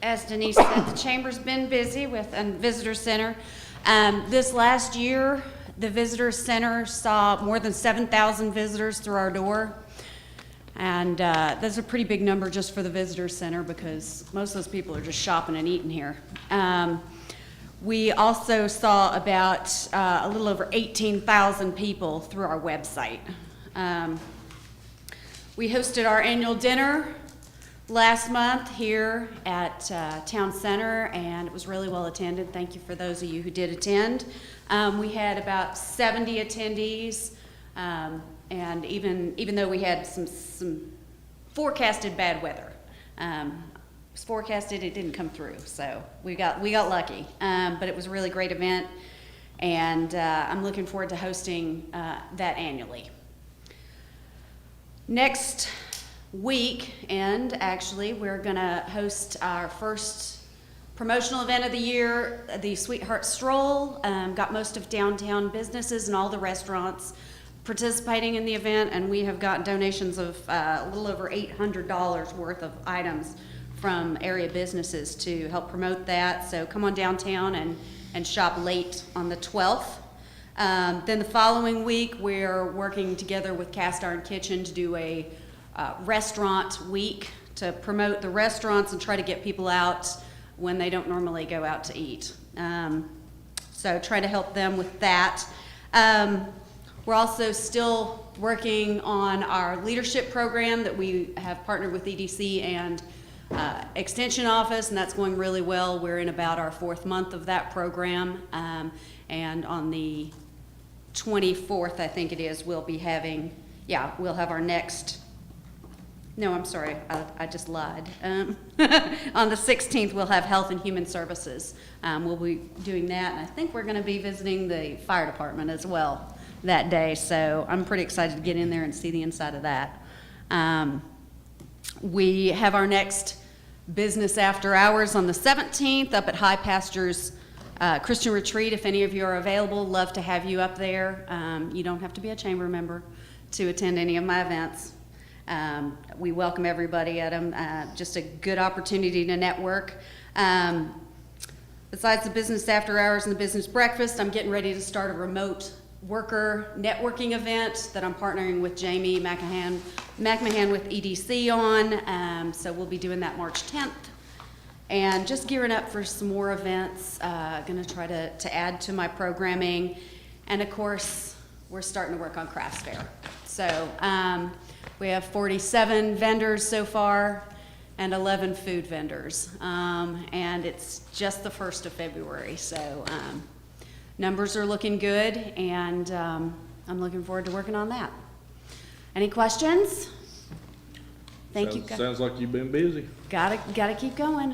As Denise said, the chamber's been busy with a visitor center. This last year, the visitor center saw more than 7,000 visitors through our door. And that's a pretty big number just for the visitor center, because most of those people are just shopping and eating here. We also saw about a little over 18,000 people through our website. We hosted our annual dinner last month here at Town Center, and it was really well attended. Thank you for those of you who did attend. We had about 70 attendees, and even though we had some forecasted bad weather, it was forecasted, it didn't come through, so we got lucky. But it was a really great event, and I'm looking forward to hosting that annually. Next weekend, actually, we're gonna host our first promotional event of the year, the Sweetheart Stroll. Got most of downtown businesses and all the restaurants participating in the event, and we have got donations of a little over $800 worth of items from area businesses to help promote that. So come on downtown and shop late on the 12th. Then the following week, we're working together with Cast Iron Kitchen to do a restaurant week to promote the restaurants and try to get people out when they don't normally go out to eat. So try to help them with that. We're also still working on our leadership program that we have partnered with EDC and Extension Office, and that's going really well. We're in about our 4th month of that program, and on the 24th, I think it is, we'll have our next No, I'm sorry, I just lied. On the 16th, we'll have Health and Human Services. We'll be doing that, and I think we're gonna be visiting the fire department as well that day, so I'm pretty excited to get in there and see the inside of that. We have our next business after hours on the 17th up at High Pastures Christian Retreat. If any of you are available, love to have you up there. You don't have to be a chamber member to attend any of my events. We welcome everybody at them. Just a good opportunity to network. Besides the business after hours and the business breakfast, I'm getting ready to start a remote worker networking event that I'm partnering with Jamie McMahon with EDC on. So we'll be doing that March 10th. And just gearing up for some more events. Gonna try to add to my programming. And of course, we're starting to work on Crafts Fair. So we have 47 vendors so far and 11 food vendors. And it's just the 1st of February, so numbers are looking good, and I'm looking forward to working on that. Any questions? Thank you. Sounds like you've been busy. Gotta keep going.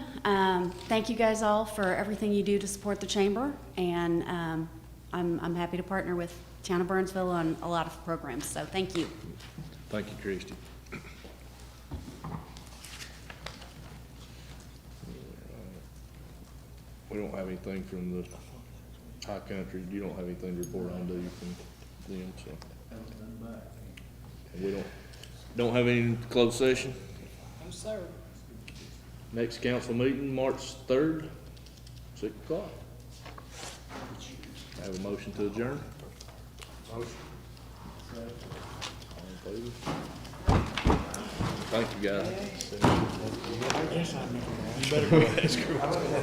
Thank you guys all for everything you do to support the chamber, and I'm happy to partner with Town of Burnsville on a lot of programs, so thank you. Thank you, Christie. We don't have anything from the High Country. You don't have anything to report on, do you, from them, so. And we don't have any closed session. No, sir. Next council meeting, March 3rd, 6 o'clock. Have a motion to adjourn? Motion. All in favor? Thank you, guys. You better go ask her.